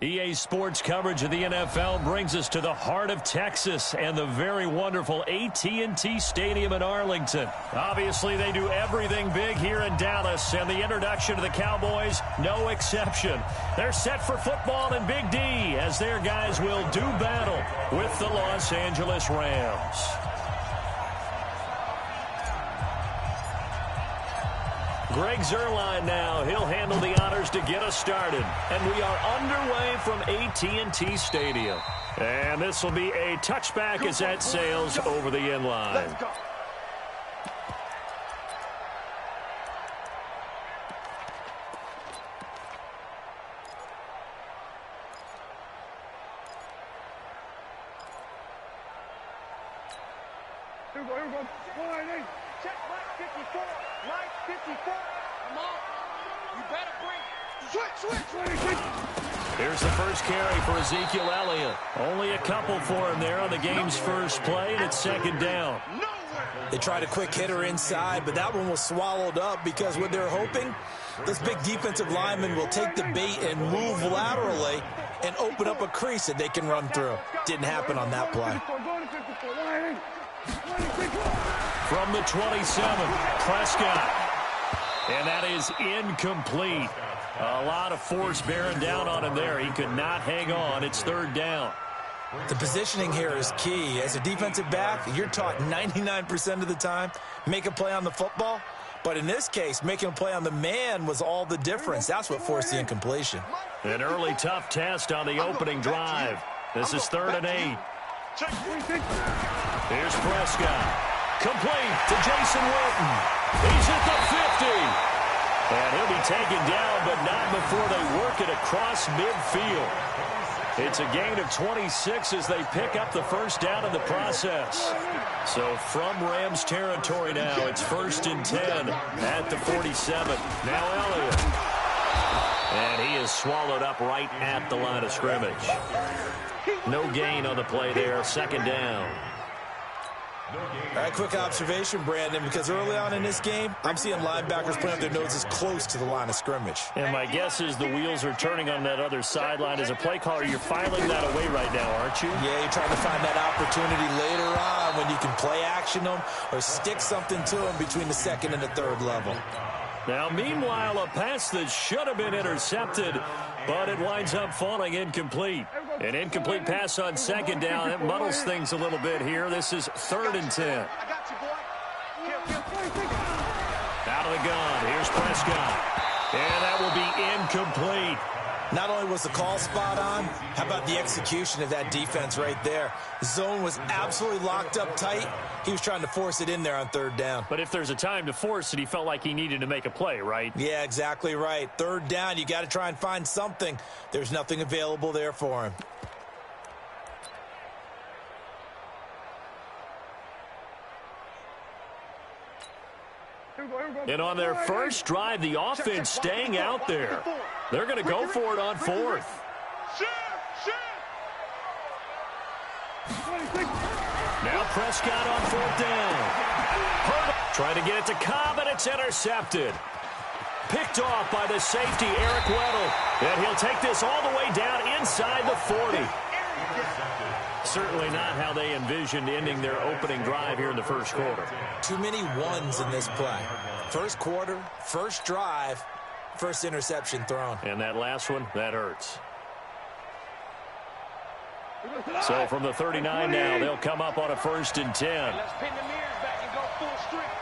EA Sports coverage of the NFL brings us to the heart of Texas and the very wonderful AT&T Stadium in Arlington. Obviously, they do everything big here in Dallas, and the introduction to the Cowboys, no exception. They're set for football in Big D as their guys will do battle with the Los Angeles Rams. Greg Zuerlein now. He'll handle the honors to get us started. And we are underway from AT&T Stadium. And this will be a touchback as that sails over the end line. Let's go. Here we go. Check right 54. Right 54. Come on. You better bring. Switch. Here's the first carry for Ezekiel Elliott. Only a couple for him there on the game's first play, and it's second down. They tried a quick hitter inside, but that one was swallowed up because what they're hoping, this big defensive lineman will take the bait and move laterally and open up a crease that they can run through. Didn't happen on that play. From the 27, Prescott. And that is incomplete. A lot of force bearing down on him there. He could not hang on. It's third down. The positioning here is key. As a defensive back, you're taught 99% of the time, make a play on the football. But in this case, making a play on the man was all the difference. That's what forced the incompletion. An early tough test on the opening drive. This is 3rd and 8. Here's Prescott. Complete to Jason Witten. He's at the 50. And he'll be taken down, but not before they work it across midfield. It's a gain of 26 as they pick up the first down in the process. So from Rams territory now, it's 1st and 10 at the 47. Now Elliott. And he is swallowed up right at the line of scrimmage. No gain on the play there, 2nd down. All right, quick observation, Brandon, because early on in this game, I'm seeing linebackers putting up their noses close to the line of scrimmage. And my guess is the wheels are turning on that other sideline. As a play caller, you're filing that away right now, aren't you? Yeah, you're trying to find that opportunity later on when you can play action them or stick something to them between the 2nd and the 3rd level. Now, meanwhile, a pass that should have been intercepted, but it winds up falling incomplete. An incomplete pass on 2nd down. It muddles things a little bit here. This is 3rd and 10. Out of the gun. Here's Prescott. And that will be incomplete. Not only was the call spot on, how about the execution of that defense right there? The zone was absolutely locked up tight. He was trying to force it in there on 3rd down. But if there's a time to force it, he felt like he needed to make a play, right? Yeah, exactly right. 3rd down, you got to try and find something. There's nothing available there for him. And on their first drive, the offense staying out there. They're going to go for it on 4th. Now Prescott on 4th down. Trying to get it to Cobb, and it's intercepted. Picked off by the safety, Eric Weddle. And he'll take this all the way down inside the 40. Certainly not how they envisioned ending their opening drive here in the first quarter. Too many ones in this play. First quarter, first drive, first interception thrown. And that last one, that hurts. So from the 39 now, they'll come up on a 1st and 10. Let's pin the mirrors back and go full strength.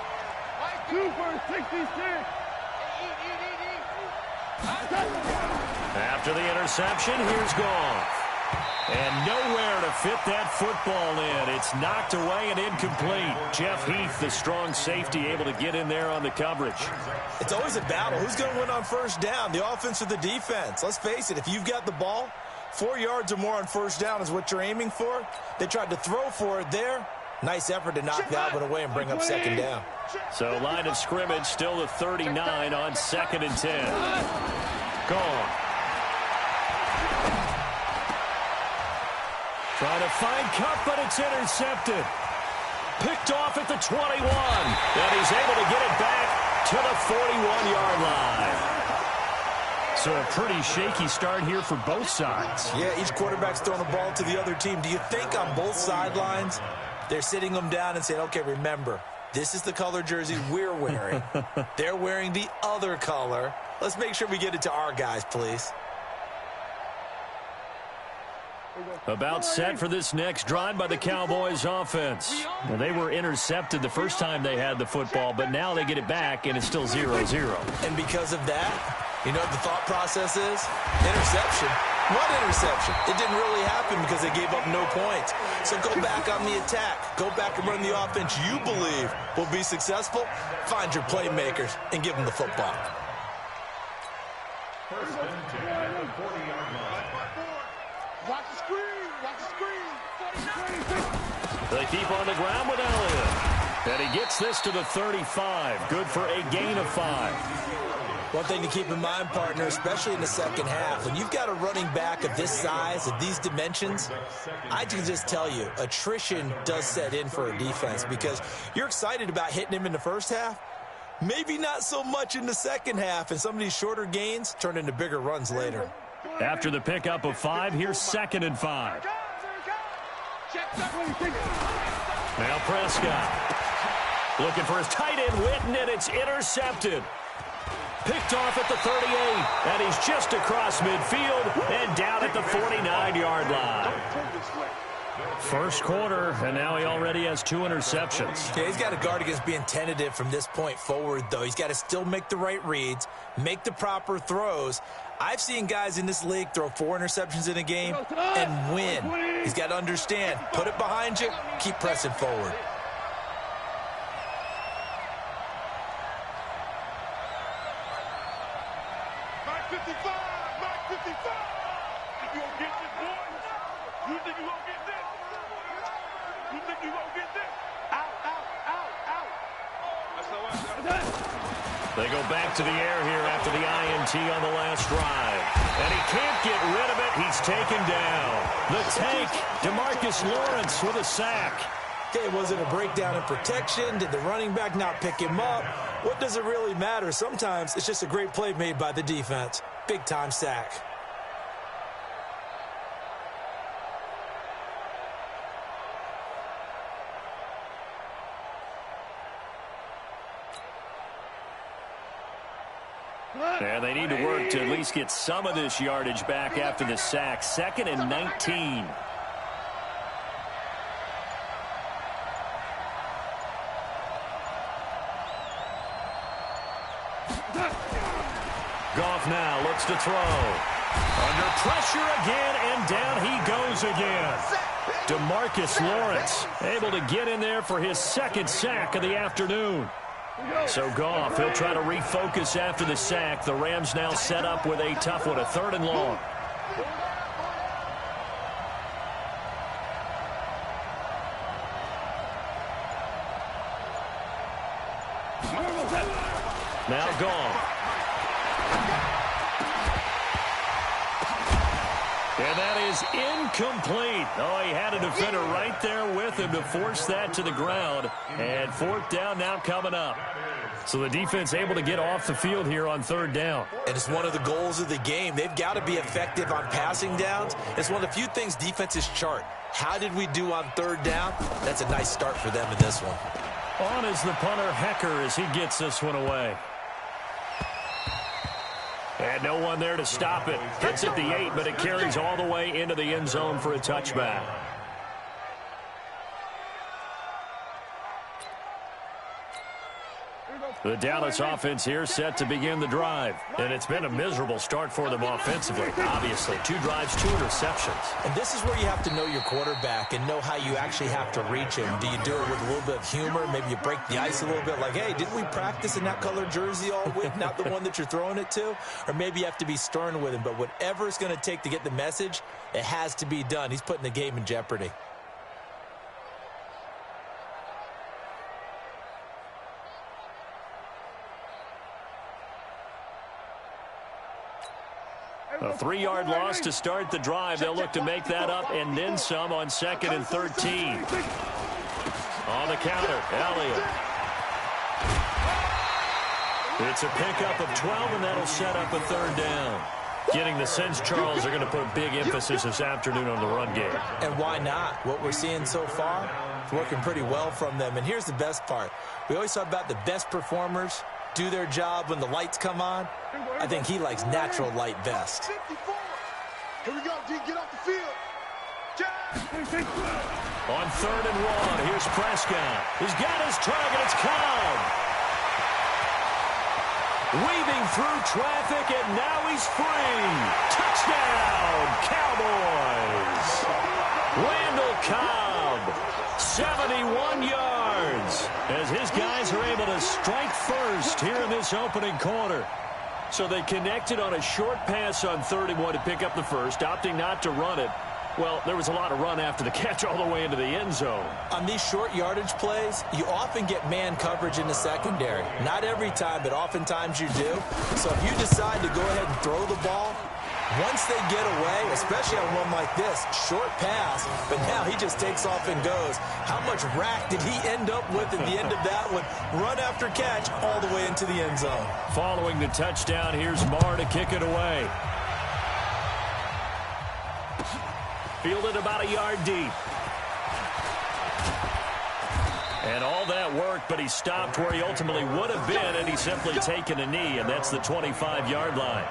2 for 66. After the interception, here's Goff. And nowhere to fit that football in. It's knocked away and incomplete. Jeff Heath, the strong safety, able to get in there on the coverage. It's always a battle. Who's going to win on 1st down, the offense or the defense? Let's face it, if you've got the ball, 4 yards or more on 1st down is what you're aiming for. They tried to throw for it there. Nice effort to knock that one away and bring up 2nd down. So line of scrimmage still the 39 on 2nd and 10. Gone. Trying to find Cup, but it's intercepted. Picked off at the 21. And he's able to get it back to the 41-yard line. So a pretty shaky start here for both sides. Yeah, each quarterback's throwing a ball to the other team. Do you think on both sidelines they're sitting them down and saying, okay, remember, this is the color jersey we're wearing. They're wearing the other color. Let's make sure we get it to our guys, please. About set for this next drive by the Cowboys offense. Well, they were intercepted the first time they had the football, but now they get it back, and it's still 0-0. And because of that, you know what the thought process is? Interception. What interception? It didn't really happen because they gave up no points. So go back on the attack. Go back and run the offense you believe will be successful. Find your playmakers and give them the football. First and 10, 40-yard line. Watch the screen. Watch the screen. 49. They keep on the ground with Elliott. And he gets this to the 35. Good for a gain of 5. One thing to keep in mind, partner, especially in the second half, when you've got a running back of this size, of these dimensions, I can just tell you, attrition does set in for a defense because you're excited about hitting him in the first half. Maybe not so much in the second half, and some of these shorter gains turn into bigger runs later. After the pickup of 5, here's 2nd and 5. Now Prescott looking for his tight end, Witten, and it's intercepted. Picked off at the 38, and he's just across midfield and down at the 49-yard line. First quarter, and now he already has 2 interceptions. Yeah, he's got to guard against being tentative from this point forward, though. He's got to still make the right reads, make the proper throws. I've seen guys in this league throw 4 interceptions in a game and win. He's got to understand, put it behind you, keep pressing forward. Mark 55. Mark 55. If you don't get this, boys, you think you won't get this? You think you won't get this? Out, out, out, out. That's how I said. They go back to the air here after the INT on the last drive. And he can't get rid of it. He's taken down. The tank, DeMarcus Lawrence with a sack. Okay, was it a breakdown in protection? Did the running back not pick him up? What does it really matter? Sometimes it's just a great play made by the defense. Big-time sack. And they need to work to at least get some of this yardage back after the sack. 2nd and 19. Goff now looks to throw. Under pressure again, and down he goes again. DeMarcus Lawrence able to get in there for his 2nd sack of the afternoon. So Goff, he'll try to refocus after the sack. The Rams now set up with a tough one, a 3rd and long. Now Goff. And that is incomplete. Oh, he had a defender right there with him to force that to the ground. And 4th down now coming up. So the defense able to get off the field here on 3rd down. And it's one of the goals of the game. They've got to be effective on passing downs. It's one of the few things defenses chart. How did we do on 3rd down? That's a nice start for them in this one. On is the punter, Hecker, as he gets this one away. And no one there to stop it. Hits at the 8, but it carries all the way into the end zone for a touchback. The Dallas offense here set to begin the drive. And it's been a miserable start for them offensively, obviously. 2 drives, 2 interceptions. And this is where you have to know your quarterback and know how you actually have to reach him. Do you do it with a little bit of humor? Maybe you break the ice a little bit like, hey, didn't we practice in that color jersey all week, not the one that you're throwing it to? Or maybe you have to be stern with him. But whatever it's going to take to get the message, it has to be done. He's putting the game in jeopardy. A 3-yard loss to start the drive. They'll look to make that up and then some on 2nd and 13. On the counter, Elliott. It's a pickup of 12, and that'll set up a third down. Getting the sense, Charles, they're going to put a big emphasis this afternoon on the run game. And why not? What we're seeing so far is working pretty well from them. And here's the best part. We always talk about the best performers do their job when the lights come on. I think he likes natural light best. Here we go, D. Get off the field. On 3rd and 1, here's Prescott. He's got his target. It's Cobb. Weaving through traffic, and now he's free. Touchdown, Cowboys. Randall Cobb, 71 yards, as his guys are able to strike first here in this opening quarter. So they connected on a short pass on 31 to pick up the first, opting not to run it. Well, there was a lot of run after the catch all the way into the end zone. On these short yardage plays, you often get man coverage in the secondary. Not every time, but oftentimes you do. So if you decide to go ahead and throw the ball, once they get away, especially on one like this, short pass, but now he just takes off and goes. How much rack did he end up with at the end of that one? Run after catch all the way into the end zone. Following the touchdown, here's Marr to kick it away. Fielded about a yard deep. And all that work, but he stopped where he ultimately would have been, and he's simply taken a knee, and that's the 25-yard line.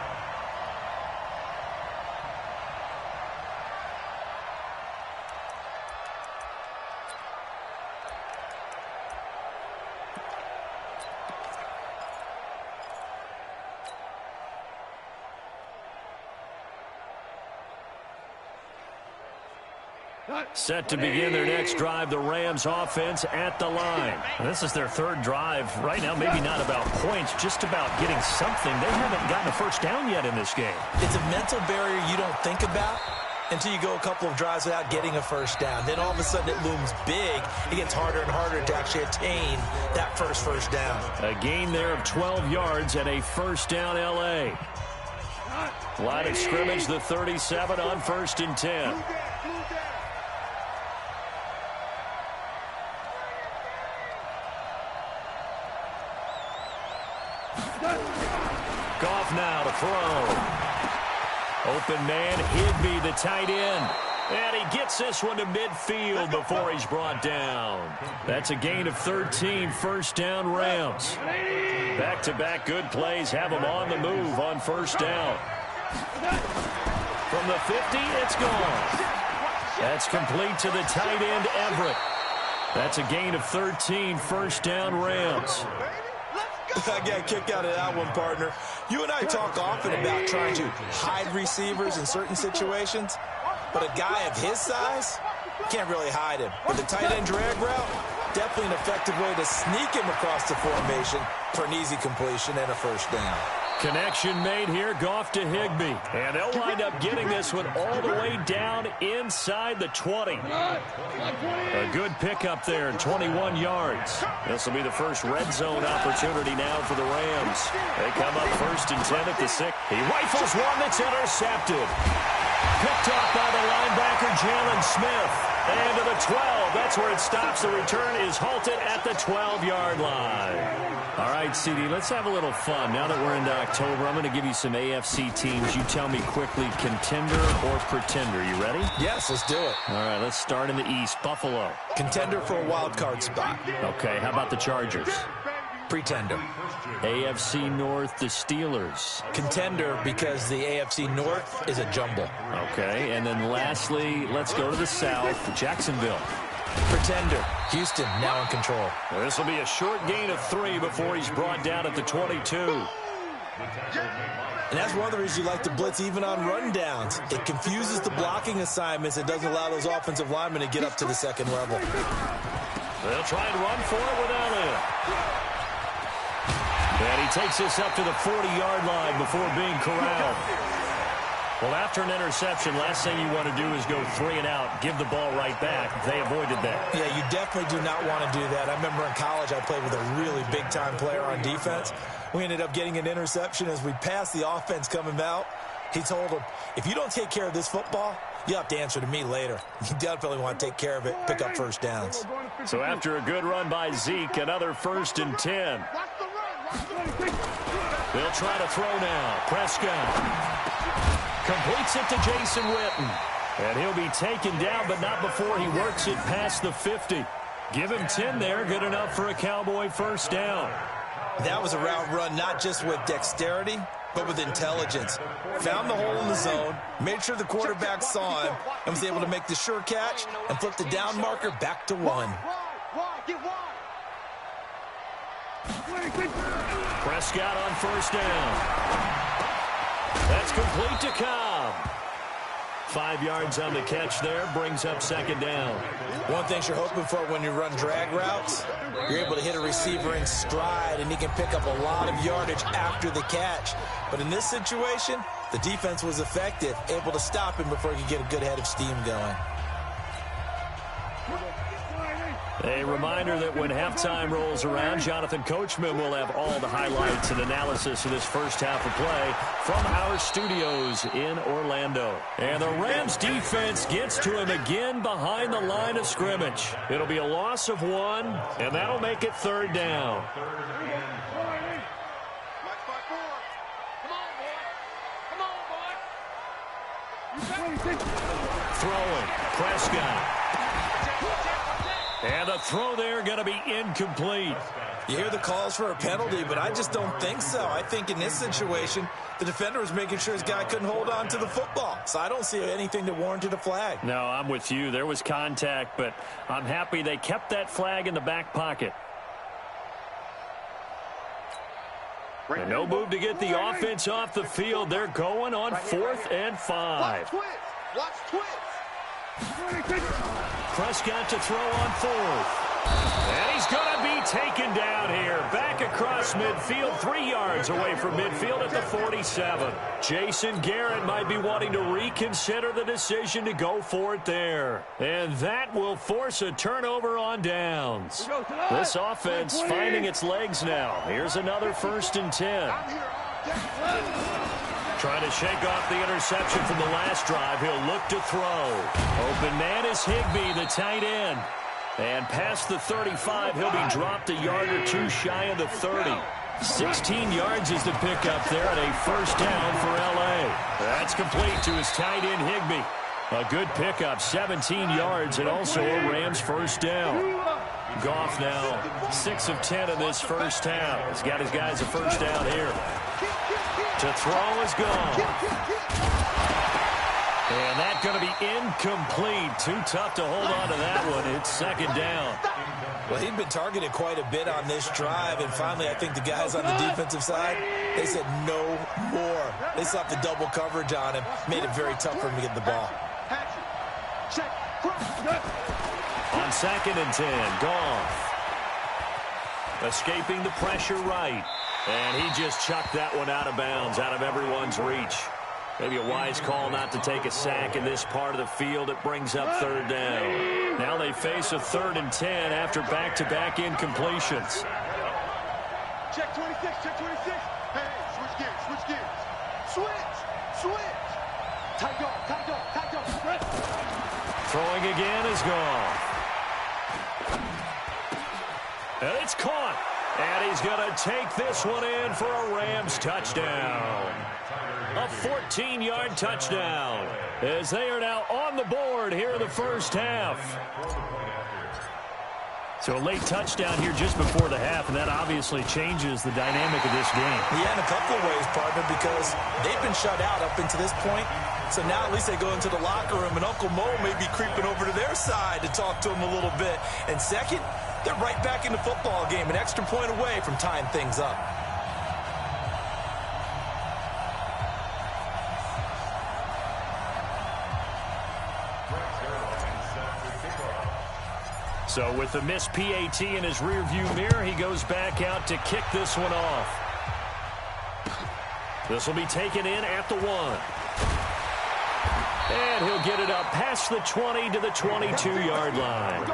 Set to begin their next drive, the Rams offense at the line. And this is their third drive. Right now, maybe not about points, just about getting something. They haven't gotten a first down yet in this game. It's a mental barrier you don't think about until you go a couple of drives without getting a first down. Then all of a sudden it looms big. It gets harder and harder to actually attain that first down. A gain there of 12 yards and a first down L.A. Line of scrimmage, the 37 on 1st and 10. Goff now to throw. Open man, Higbee, the tight end. And he gets this one to midfield before he's brought down. That's a gain of 13, first down Rams. Back-to-back good plays have them on the move on first down. From the 50, it's gone. That's complete to the tight end, Everett. That's a gain of 13, first down Rams. I got a kick out of that one, partner. You and I talk often about trying to hide receivers in certain situations, but a guy of his size can't really hide him. But the tight end drag route, definitely an effective way to sneak him across the formation for an easy completion and a first down. Connection made here, Goff to Higbee. And they'll wind up getting this one all the way down inside the 20. A good pickup there, 21 yards. This will be the first red zone opportunity now for the Rams. They come up 1st and 10 at the 6. He rifles one that's intercepted. Picked off by the linebacker, Jalen Smith. And to the 12. That's where it stops. The return is halted at the 12-yard line. All right, CD, let's have a little fun. Now that we're into October, I'm going to give you some AFC teams. You tell me quickly, contender or pretender. You ready? Yes, let's do it. All right, let's start in the East. Buffalo. Contender for a wild card spot. Okay, how about the Chargers? Pretender. AFC North, the Steelers. Contender because the AFC North is a jumble. Okay, and then lastly, let's go to the South, Jacksonville. Pretender. Houston now in control. Well, this will be a short gain of 3 before he's brought down at the 22. And that's one of the reasons you like to blitz even on rundowns. It confuses the blocking assignments. It doesn't allow those offensive linemen to get up to the second level. They'll try and run for it without him. And he takes this up to the 40-yard line before being corralled. Well, after an interception, last thing you want to do is go 3 and out, give the ball right back. They avoided that. Yeah, you definitely do not want to do that. I remember in college I played with a really big-time player on defense. We ended up getting an interception as we passed the offense coming out. He told him, if you don't take care of this football, you have to answer to me later. You definitely want to take care of it, pick up first downs. So after a good run by Zeke, another 1st and 10. They'll try to throw now. Prescott completes it to Jason Witten. And he'll be taken down, but not before he works it past the 50. Give him 10 there. Good enough for a Cowboy first down. That was a route run not just with dexterity, but with intelligence. Found the hole in the zone, made sure the quarterback saw him, and was able to make the sure catch and flip the down marker back to 1. Prescott on first down. That's complete to Cobb. 5 yards on the catch there, brings up second down. One thing you're hoping for when you run drag routes, you're able to hit a receiver in stride, and he can pick up a lot of yardage after the catch. But in this situation, the defense was effective, able to stop him before he could get a good head of steam going. A reminder that when halftime rolls around, Jonathan Coachman will have all the highlights and analysis of this first half of play from our studios in Orlando. And the Rams defense gets to him again behind the line of scrimmage. It'll be a loss of 1, and that'll make it third down. Throwing, Prescott. And the throw there going to be incomplete. You hear the calls for a penalty, but I just don't think so. I think in this situation, the defender was making sure his guy couldn't hold on to the football. So I don't see anything that warranted a flag. No, I'm with you. There was contact, but I'm happy they kept that flag in the back pocket. And no move to get the offense off the field. They're going on 4th and 5. Watch twist. Prescott to throw on 4th. And he's going to be taken down here. Back across midfield, 3 yards away from midfield at the 47. Jason Garrett might be wanting to reconsider the decision to go for it there. And that will force a turnover on downs. This offense finding its legs now. Here's another 1st and 10. Trying to shake off the interception from the last drive. He'll look to throw. Open man is Higbee, the tight end. And past the 35, he'll be dropped a yard or 2 shy of the 30. 16 yards is the pickup there and a first down for L.A. That's complete to his tight end, Higbee. A good pickup, 17 yards, and also a Rams first down. Goff now 6 of 10 in this first half. He's got his guys a first down here. To throw is gone. And that's going to be incomplete. Too tough to hold on to that one. It's second down. Well, he'd been targeted quite a bit on this drive, and finally I think the guys on the defensive side, they said no more. They slapped the double coverage on him, made it very tough for him to get the ball. On 2nd and 10, Goff. Escaping the pressure right. And he just chucked that one out of bounds, out of everyone's reach. Maybe a wise call not to take a sack in this part of the field. It brings up third down. Now they face a 3rd and 10 after back-to-back incompletions. Check 26, check 26. Hey, switch gears. Switch. Tight go. Throwing again is gone. And it's caught. And he's going to take this one in for a Rams touchdown. A 14-yard touchdown as they are now on the board here in the first half. So a late touchdown here just before the half, and that obviously changes the dynamic of this game. Yeah, in a couple of ways, partner, because they've been shut out up until this point. So now at least they go into the locker room, and Uncle Mo may be creeping over to their side to talk to him a little bit. And second, they're right back in the football game, an extra point away from tying things up. So with the missed PAT in his rearview mirror, he goes back out to kick this one off. This will be taken in at the 1. And he'll get it up past the 20 to the 22-yard line.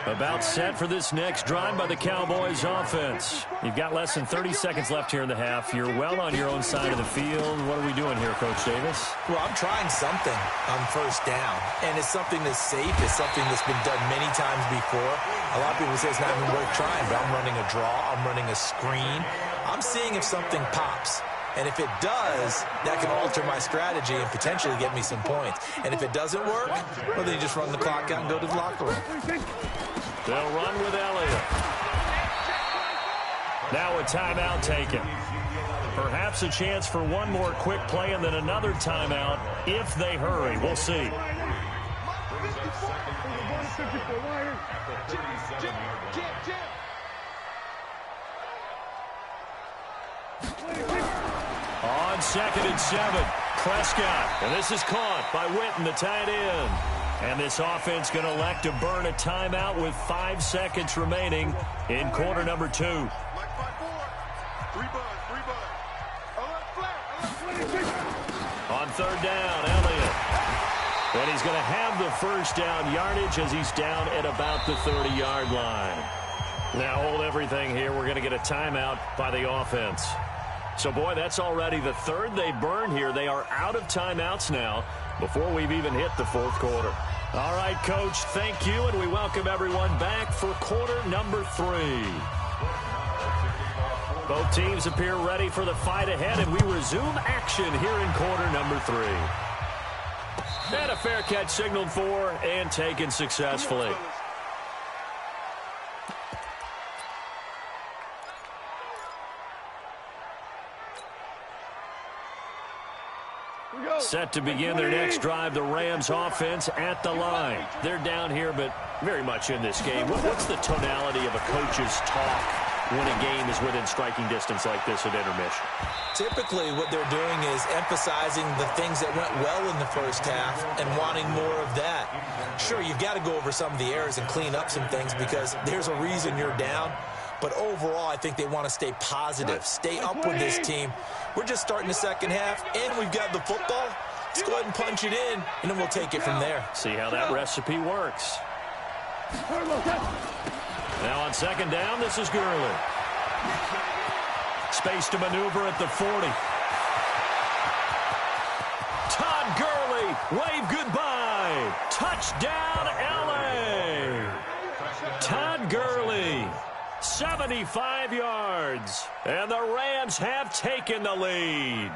About set for this next drive by the Cowboys offense. You've got less than 30 seconds left here in the half. You're well on your own side of the field. What are we doing here, Coach Davis? Well, I'm trying something on first down, and it's something that's safe. It's something that's been done many times before. A lot of people say it's not even worth trying, but I'm running a draw. I'm running a screen. I'm seeing if something pops. And if it does, that can alter my strategy and potentially get me some points. And if it doesn't work, well, then you just run the clock out and go to the locker room. They'll run with Elliott. Now a timeout taken. Perhaps a chance for one more quick play and then another timeout if they hurry. We'll see. On 2nd and 7, Prescott. And this is caught by Witten, the tight end. And this offense going to elect to burn a timeout with 5 seconds remaining in quarter number 2. On 3rd down, Elliott. And he's going to have the first down yardage as he's down at about the 30-yard line. Now hold everything here. We're going to get a timeout by the offense. So, boy, that's already the third they burn here. They are out of timeouts now before we've even hit the 4th quarter. All right, Coach, thank you, and we welcome everyone back for quarter number 3. Both teams appear ready for the fight ahead, and we resume action here in quarter number 3. And a fair catch signaled for and taken successfully. Set to begin their next drive, the Rams offense at the line. They're down here, but very much in this game. What's the tonality of a coach's talk when a game is within striking distance like this at intermission? Typically, what they're doing is emphasizing the things that went well in the first half and wanting more of that. Sure, you've got to go over some of the errors and clean up some things because there's a reason you're down. But overall, I think they want to stay positive, stay up with this team. We're just starting the second half, and we've got the football. Let's go ahead and punch it in, and then we'll take it from there. See how that recipe works. Now on 2nd down, this is Gurley. Space to maneuver at the 40. Todd Gurley, wave goodbye. Touchdown, L.A. Todd Gurley. 75 yards, and the Rams have taken the lead.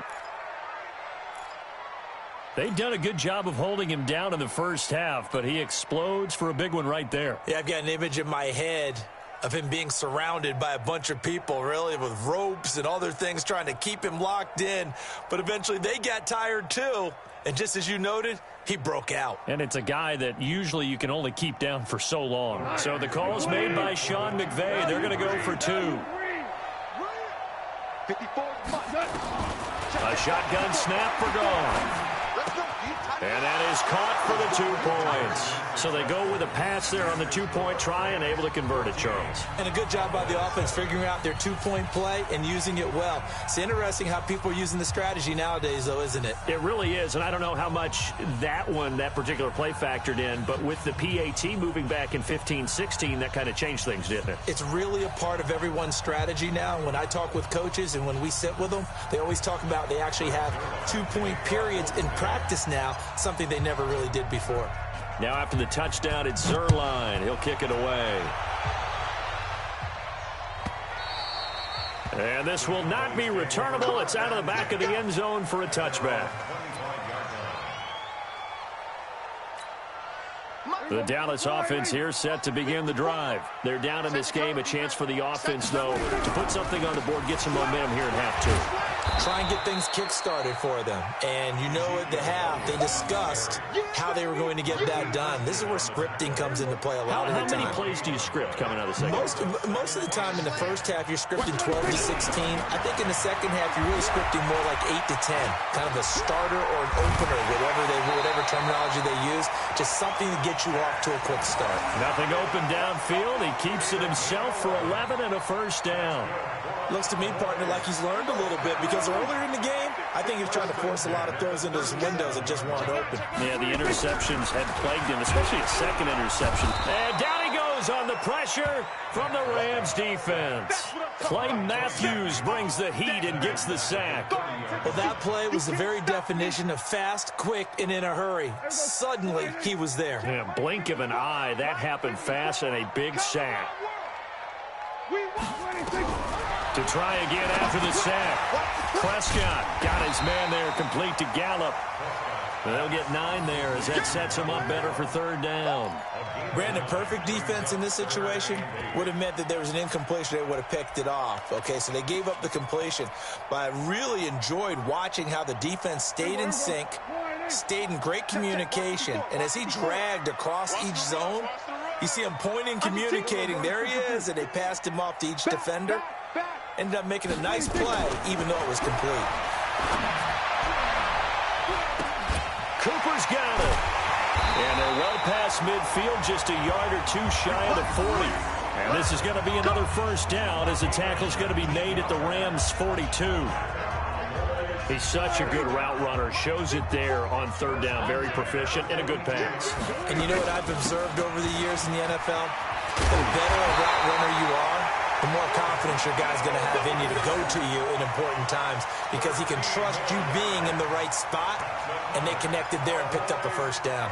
They've done a good job of holding him down in the first half, but he explodes for a big one right there. Yeah, I've got an image in my head of him being surrounded by a bunch of people, really, with ropes and other things trying to keep him locked in. But eventually they got tired, too. And just as you noted, he broke out. And it's a guy that usually you can only keep down for so long. So the call is made by Sean McVay. They're going to go for 2. A shotgun snap for Goff. And that is caught for the 2 points. So they go with a pass there on the 2-point try and able to convert it, Charles. And a good job by the offense figuring out their 2-point play and using it well. It's interesting how people are using the strategy nowadays, though, isn't it? It really is, and I don't know how much that particular play factored in, but with the PAT moving back in 15-16, that kind of changed things, didn't it? It's really a part of everyone's strategy now. When I talk with coaches and when we sit with them, they always talk about they actually have 2-point periods in practice now, something they never really did before. Now after the touchdown, it's Zerline. He'll kick it away. And this will not be returnable. It's out of the back of the end zone for a touchback. The Dallas offense here set to begin the drive. They're down in this game. A chance for the offense, though, to put something on the board, get some momentum here in half 2. Try and get things kick-started for them. And you know at the half, they discussed how they were going to get that done. This is where scripting comes into play a lot of the time. How many plays do you script coming out of the second half? Most of the time in the first half, you're scripting 12 to 16. I think in the second half, you're really scripting more like 8 to 10. Kind of a starter or an opener, whatever terminology they use. Just something to get you off to a quick start. Nothing open downfield. He keeps it himself for 11 and a first down. Looks to me, partner, like he's learned a little bit because because earlier in the game, I think he was trying to force a lot of throws into his windows that just weren't open. Yeah, the interceptions had plagued him, especially his second interception. And down he goes on the pressure from the Rams defense. Clay Matthews brings the heat and gets the sack. Well, that play was the very definition of fast, quick, and in a hurry. Suddenly, he was there. Yeah, blink of an eye, that happened fast and a big sack. To try again after the sack. Prescott got his man there, complete to Gallup. They'll get 9 there as that sets him up better for third down. Brandon, perfect defense in this situation would have meant that there was an incompletion. They would have picked it off. Okay, so they gave up the completion. But I really enjoyed watching how the defense stayed in sync, stayed in great communication. And as he dragged across each zone, you see him pointing, communicating. There he is, and they passed him off to each defender. Ended up making a nice play, even though it was complete. Cooper's got it. And they're well past midfield, just a yard or two shy of the 40. And this is going to be another first down as the tackle's going to be made at the Rams' 42. He's such a good route runner. Shows it there on third down. Very proficient and a good pass. And you know what I've observed over the years in the NFL? The better a route runner you are, the more confidence your guy's going to have in you to go to you in important times because he can trust you being in the right spot, and they connected there and picked up a first down.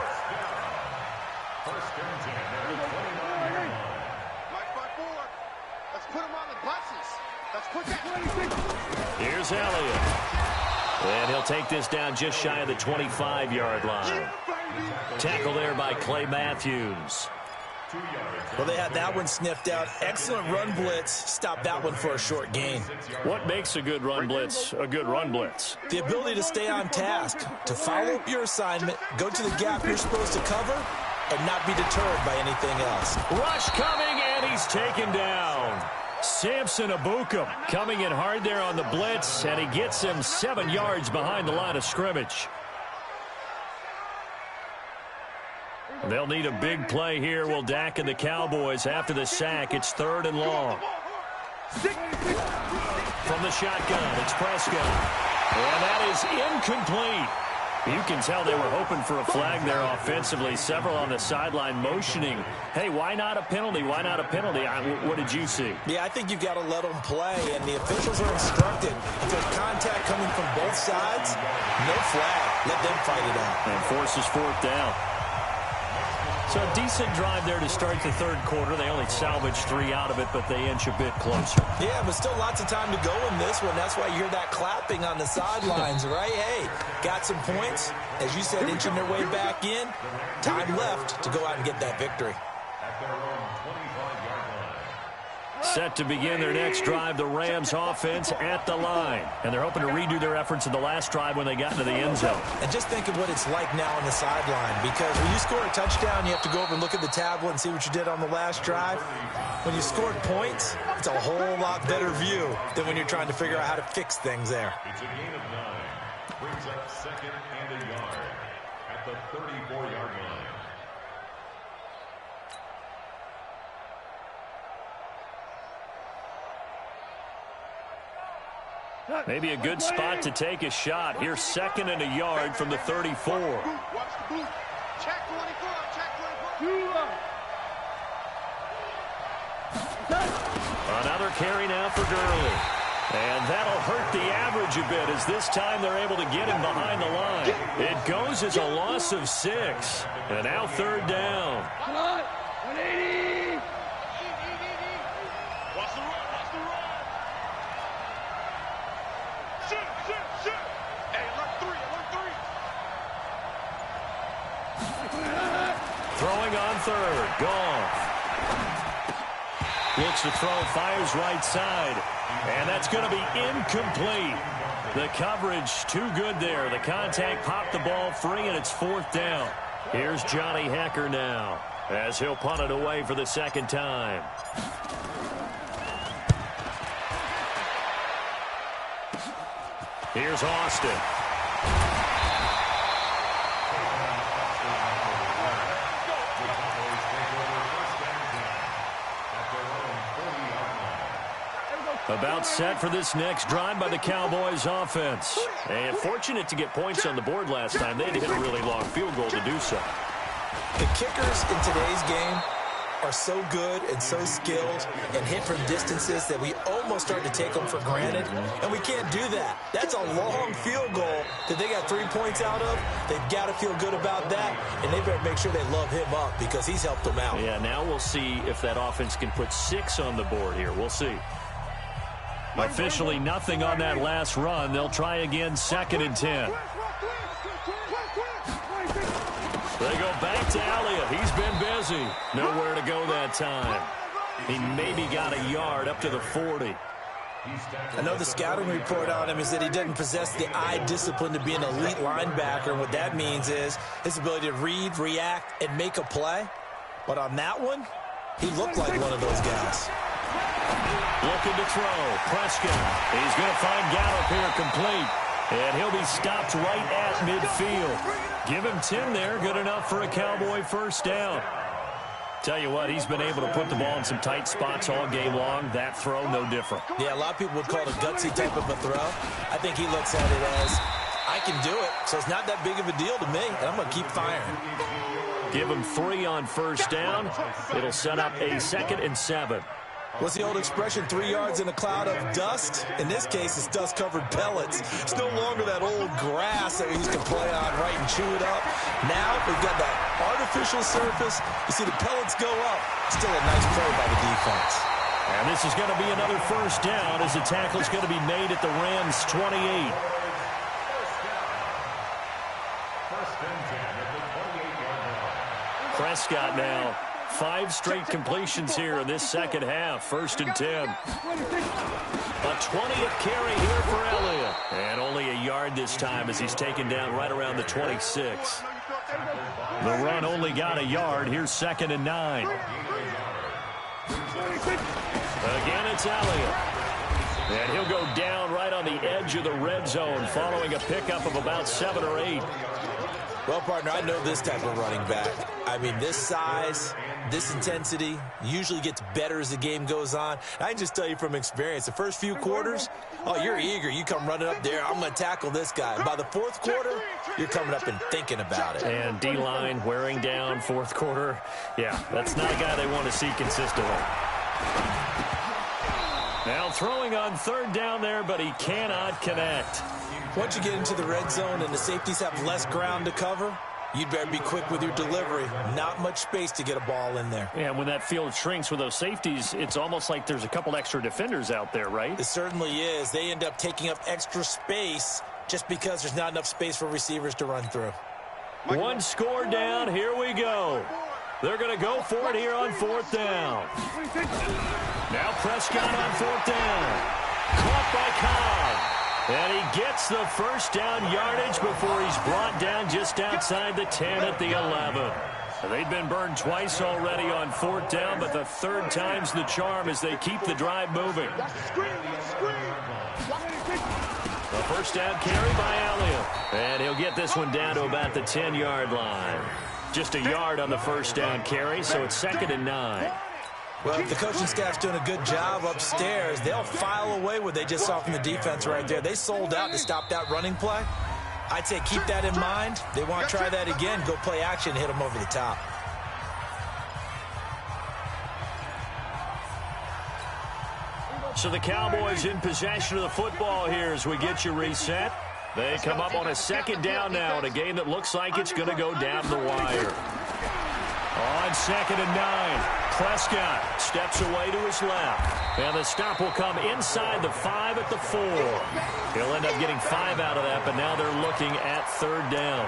Let's put him on the buses. Let's put that. Here's Elliott. And he'll take this down just shy of the 25-yard line. Tackle there by Clay Matthews. Well, they had that one sniffed out. Excellent run blitz. Stopped that one for a short gain. What makes a good run blitz a good run blitz? The ability to stay on task, to follow up your assignment, go to the gap you're supposed to cover, and not be deterred by anything else. Rush coming, and he's taken down. Samson Abukum coming in hard there on the blitz, and he gets him 7 yards behind the line of scrimmage. They'll need a big play here. Will Dak and the Cowboys after the sack. It's 3rd and long. From the shotgun, it's Prescott. And that is incomplete. You can tell they were hoping for a flag there offensively. Several on the sideline motioning. Hey, why not a penalty? Why not a penalty? What did you see? Yeah, I think you've got to let them play, and the officials are instructed. If there's contact coming from both sides, no flag. Let them fight it out. And forces 4th down. So a decent drive there to start the third quarter. They only salvaged 3 out of it, but they inch a bit closer. Yeah, but still lots of time to go in this one. That's why you hear that clapping on the sidelines, right? Hey, got some points. As you said, inching their way back in. Time left to go out and get that victory. Set to begin their next drive, the Rams offense at the line. And they're hoping to redo their efforts in the last drive when they got into the end zone. And just think of what it's like now on the sideline, because when you score a touchdown, you have to go over and look at the tablet and see what you did on the last drive. When you scored points, it's a whole lot better view than when you're trying to figure out how to fix things there. It's a gain of 9. Brings up 2nd and a yard at the 34-yard line. Maybe a good spot to take a shot. Here's 2nd and a yard from the 34. Watch the boot. Check 24. Check 24. Another carry now for Gurley. And that'll hurt the average a bit as this time they're able to get him behind the line. It goes as a loss of 6. And now 3rd down. 180. Watch the run. Watch the run. Shit. Hey, alert 3. Throwing on 3rd. Goff. Looks to throw, fires right side. And that's going to be incomplete. The coverage too good there. The contact popped the ball free, and it's 4th down. Here's Johnny Hecker now as he'll punt it away for the 2nd time. Here's Austin. About set for this next drive by the Cowboys offense. And fortunate to get points on the board last time. They had to hit a really long field goal to do so. The kickers in today's game are so good and so skilled and hit from distances that we almost start to take them for granted, and we can't do that. That's a long field goal that they got 3 points out of. They've got to feel good about that, and they better make sure they love him up because he's helped them out. Yeah, now we'll see if that offense can put 6 on the board here. We'll see. Officially nothing on that last run. They'll try again, 2nd and 10. They go back to Elliott. He's been busy. Nowhere to go that time. He maybe got a yard up to the 40. I know the scouting report on him is that he doesn't possess the eye discipline to be an elite linebacker. And what that means is his ability to read, react, and make a play. But on that one, he looked like one of those guys. Looking to throw. Prescott. He's going to find Gallup here complete. And he'll be stopped right at midfield. Give him 10 there. Good enough for a Cowboy first down. Tell you what, he's been able to put the ball in some tight spots all game long. That throw, no different. Yeah, a lot of people would call it a gutsy type of a throw. I think he looks at it as, I can do it, so it's not that big of a deal to me, and I'm going to keep firing. Give him 3 on first down. It'll set up a 2nd and 7. What's the old expression, 3 yards in a cloud of dust? In this case, it's dust-covered pellets. It's no longer that old grass that we used to play on, right, and chew it up. Now we've got that artificial surface. You see the pellets go up. Still a nice play by the defense. And this is going to be another first down as the tackle is going to be made at the Rams' 28. Prescott now. 5 straight completions here in this second half. 1st and 10. A 20th carry here for Elliott. And only a yard this time as he's taken down right around the 26. The run only got a yard. Here's 2nd and 9. Again, it's Elliott. And he'll go down right on the edge of the red zone following a pickup of about 7 or 8. Well, partner, I know this type of running back. I mean, this size, this intensity usually gets better as the game goes on. I can just tell you from experience, the first few quarters, oh, you're eager. You come running up there, I'm going to tackle this guy. By the 4th quarter, you're coming up and thinking about it. And D-line wearing down 4th quarter. Yeah, that's not a guy they want to see consistently. Now throwing on 3rd down there, but he cannot connect. Once you get into the red zone and the safeties have less ground to cover, you'd better be quick with your delivery. Not much space to get a ball in there. And when that field shrinks with those safeties, it's almost like there's a couple extra defenders out there, right? It certainly is. They end up taking up extra space just because there's not enough space for receivers to run through. 1 score down. Here we go. They're going to go for it here on 4th down. Now Prescott on 4th down. Caught by Cobb. And he gets the first down yardage before he's brought down just outside the 10 at the 11. They've been burned twice already on 4th down, but the 3rd time's the charm as they keep the drive moving. A first down carry by Elliott. And he'll get this one down to about the 10-yard line. Just a yard on the first down carry, so it's 2nd and 9. Well, if the coaching staff's doing a good job upstairs, they'll file away what they just saw from the defense right there. They sold out to stop that running play. I'd say keep that in mind. They want to try that again, go play action, hit them over the top. So the Cowboys in possession of the football here as we get you reset. They come up on a 2nd down now in a game that looks like it's going to go down the wire. On 2nd and 9, Prescott steps away to his left. And the stop will come inside the 5 at the 4. He'll end up getting 5 out of that, but now they're looking at 3rd down.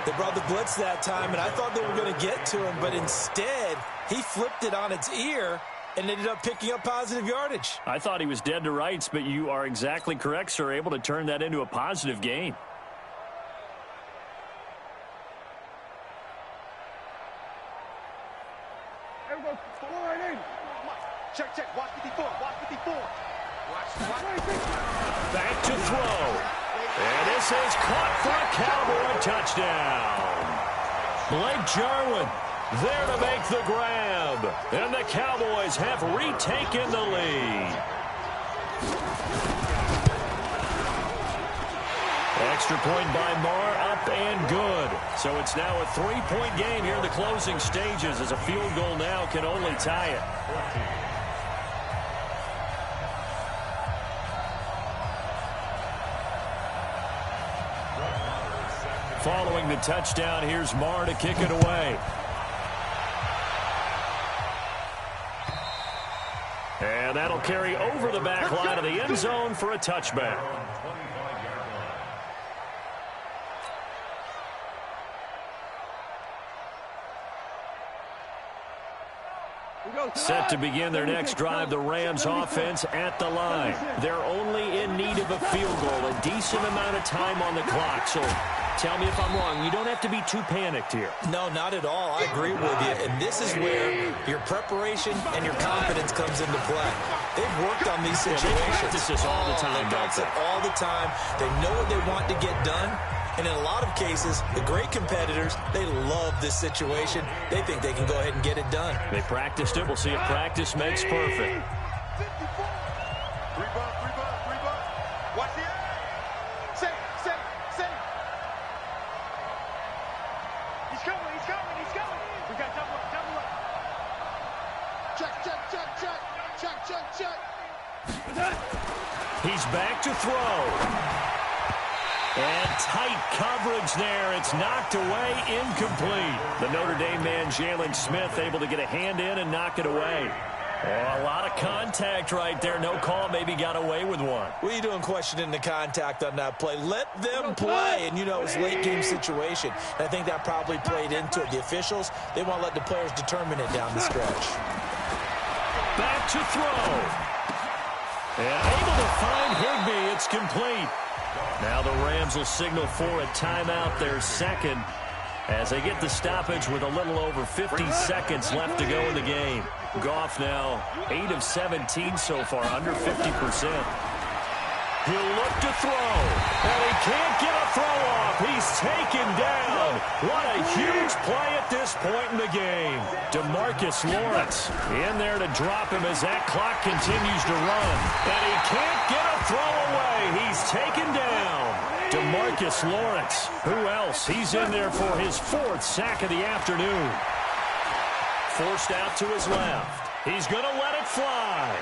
They brought the blitz that time, and I thought they were going to get to him, but instead, he flipped it on its ear and ended up picking up positive yardage. I thought he was dead to rights, but you are exactly correct, sir, able to turn that into a positive gain. Check. Watch 54. Back to throw. And this is caught for a Cowboy touchdown. Blake Jarwin there to make the grab. And the Cowboys have retaken the lead. Extra point by Marr, up and good. So it's now a 3-point game here in the closing stages, as a field goal now can only tie it. Following the touchdown, here's Marr to kick it away. And that'll carry over the back line of the end zone for a touchback. Set to begin their next drive, the Rams offense at the line. They're only in need of a field goal, a decent amount of time on the clock. So tell me if I'm wrong. You don't have to be too panicked here. No, not at all. I agree with you. And this is where your preparation and your confidence comes into play. They've worked on these situations. They practice this all the time, They practice it all the time. They know what they want to get done. And in a lot of cases, the great competitors, they love this situation. They think they can go ahead and get it done. They practiced it. We'll see if practice makes perfect. 3 ball. Watch the Set. He's coming. We got double up. Check. He's back to throw. And tight coverage there. It's knocked away, incomplete. The Notre Dame man, Jalen Smith, able to get a hand in and knock it away. Oh, a lot of contact right there. No call, maybe got away with one. What are you doing questioning the contact on that play? Let them play. And, you know, it's a late-game situation. And I think that probably played into it. The officials, they want to let the players determine it down the stretch. Back to throw. And able to find Higbee. It's complete. Now the Rams will signal for a timeout, their second, as they get the stoppage with a little over 50 seconds left to go in the game. Goff now 8 of 17 so far, under 50%. He'll look to throw, and he can't get a throw off. He's taken down. What a huge play at this point in the game. DeMarcus Lawrence in there to drop him as that clock continues to run. And he can't get a throw away. He's taken down. DeMarcus Lawrence. Who else? He's in there for his 4th sack of the afternoon. Forced out to his left. He's going to let it fly.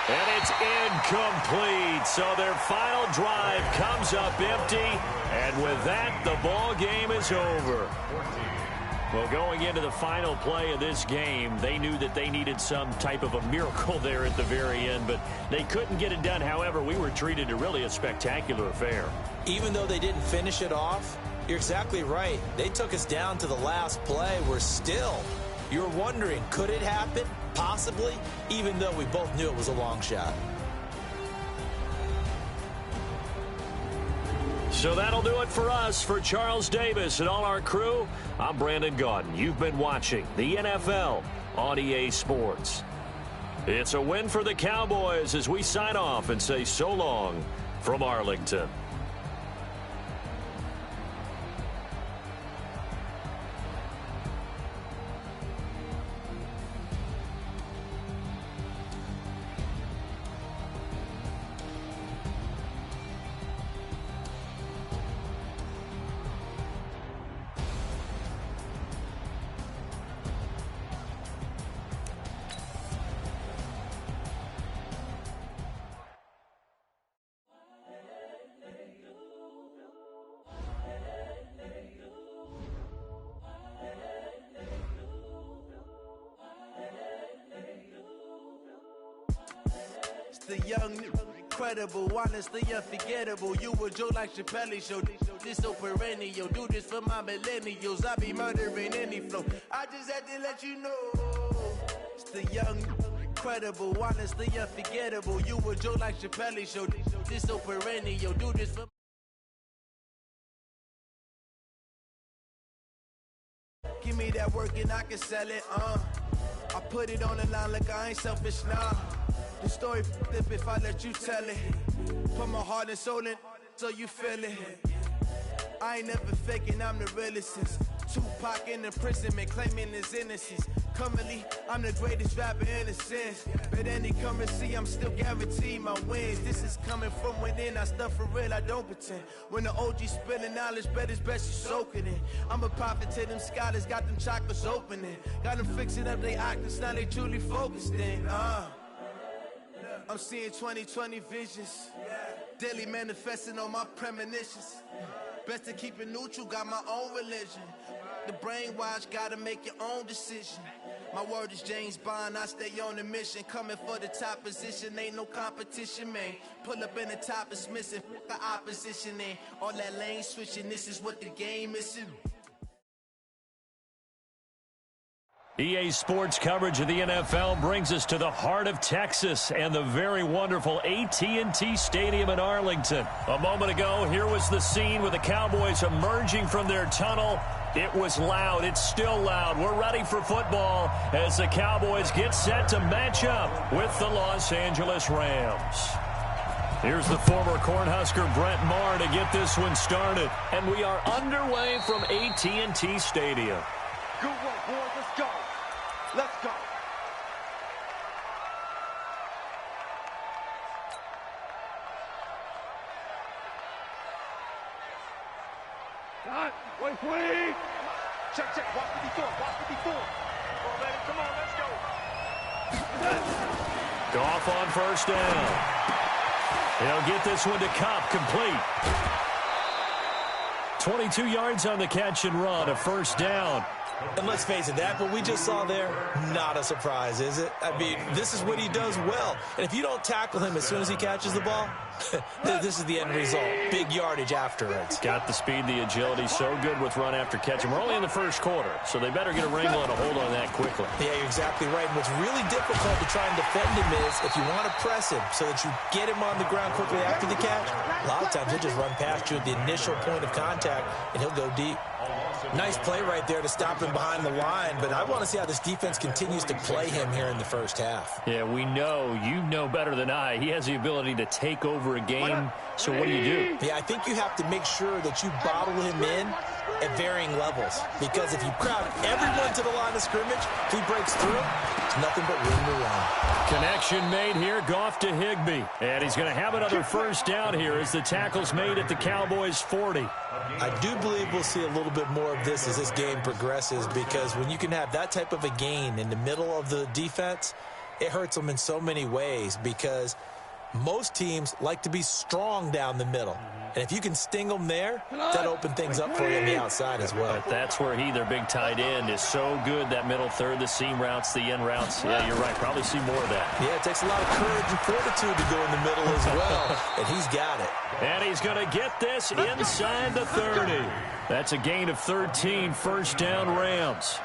And it's incomplete. So their final drive comes up empty. And with that, the ball game is over. Well, going into the final play of this game, they knew that they needed some type of a miracle there at the very end, but they couldn't get it done. However, we were treated to really a spectacular affair. Even though they didn't finish it off, you're exactly right. They took us down to the last play. We're still, you're wondering, could it happen? Possibly, even though we both knew it was a long shot. So that'll do it for us. For Charles Davis and all our crew, I'm Brandon Gaudin. You've been watching the NFL on EA Sports. It's a win for the Cowboys as we sign off and say so long from Arlington. The young, incredible, honestly unforgettable. You a Joe like Chappelle show. This so perennial. Do this for my millennials. I be murdering any flow. I just had to let you know. It's the young, incredible, honestly unforgettable. You a Joe like Chappelle show. This so perennial. Do this for. Give me that work and I can sell it. I put it on the line like I ain't selfish, nah. The story flip if I let you tell it. Put my heart and soul in so you feel it. I ain't never faking, I'm the realest since Tupac in imprisonment claiming his innocence. Currently, I'm the greatest rapper in a sense. But any currency, I'm still guaranteed my wins. This is coming from within. I stuff for real, I don't pretend. When the OG spilling knowledge, bet it's best you soak it in. I'm a prophet to them scholars, got them chakras opening. Got them fixing up they octaves, now they truly focused in. I'm seeing 2020 visions. Daily manifesting on my premonitions. Best to keep it neutral, got my own religion. The brainwash, gotta make your own decision. My word is James Bond, I stay on the mission. Coming for the top position, ain't no competition, man. Pull up in the top, it's missing, the opposition ain't. All that lane switching, this is what the game is. EA Sports coverage of the NFL brings us to the heart of Texas and the very wonderful AT&T Stadium in Arlington. A moment ago, here was the scene with the Cowboys emerging from their tunnel. It was loud. It's still loud. We're ready for football as the Cowboys get set to match up with the Los Angeles Rams. Here's the former Cornhusker Brett Maher to get this one started. And we are underway from AT&T Stadium. Good work, boys. Let's go. Let's go. Wait. Check. Watch 54. Come on, baby. Come on, let's go. Goff on first down. He'll get this one to Kupp, complete. 22 yards on the catch and run, a first down. And let's face it, that what we just saw there, not a surprise, is it? I mean, this is what he does well. And if you don't tackle him as soon as he catches the ball, this is the end result. Big yardage afterwards. Got the speed, the agility, so good with run after catch. And we're only in the first quarter, so they better get a wrangle and a hold on that quickly. Yeah, you're exactly right. And what's really difficult to try and defend him is if you want to press him so that you get him on the ground quickly after the catch, a lot of times he'll just run past you at the initial point of contact, and he'll go deep. Nice play right there to stop him behind the line, but I want to see how this defense continues to play him here in the first half. Yeah, we know. You know better than I. He has the ability to take over a game, so what do? Yeah, I think you have to make sure that you bottle him in at varying levels, because if you crowd everyone to the line of scrimmage, if he breaks through, it's nothing but room to run. Connection made here, Goff to Higbee. And he's going to have another first down here as the tackle's made at the Cowboys' 40. I do believe we'll see a little bit more of this as this game progresses, because when you can have that type of a gain in the middle of the defense, it hurts them in so many ways, because most teams like to be strong down the middle. And if you can sting them there, that opens things up for you on the outside as well. But that's where their big tight end, is so good, that middle third, the seam routes, the end routes. Yeah, you're right. Probably see more of that. Yeah, it takes a lot of courage and fortitude to go in the middle as well. And he's got it. And he's going to get this inside the 30. That's a gain of 13, first down Rams.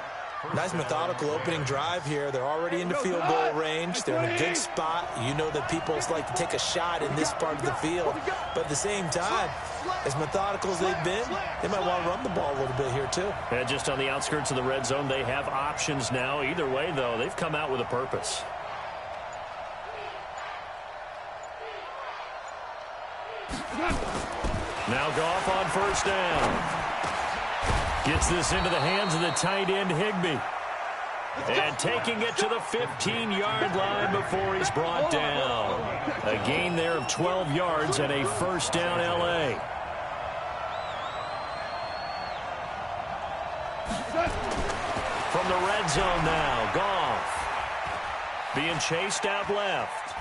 Nice methodical opening drive here. They're already in the field goal range. They're in a good spot. You know that people like to take a shot in this part of the field. But at the same time, as methodical as they've been, they might want to run the ball a little bit here too. Yeah, just on the outskirts of the red zone, they have options now. Either way, though, they've come out with a purpose. Now Goff on first down. Gets this into the hands of the tight end, Higbee. And taking it to the 15-yard line before he's brought down. A gain there of 12 yards and a first down, L.A. From the red zone now, Goff. Being chased out left.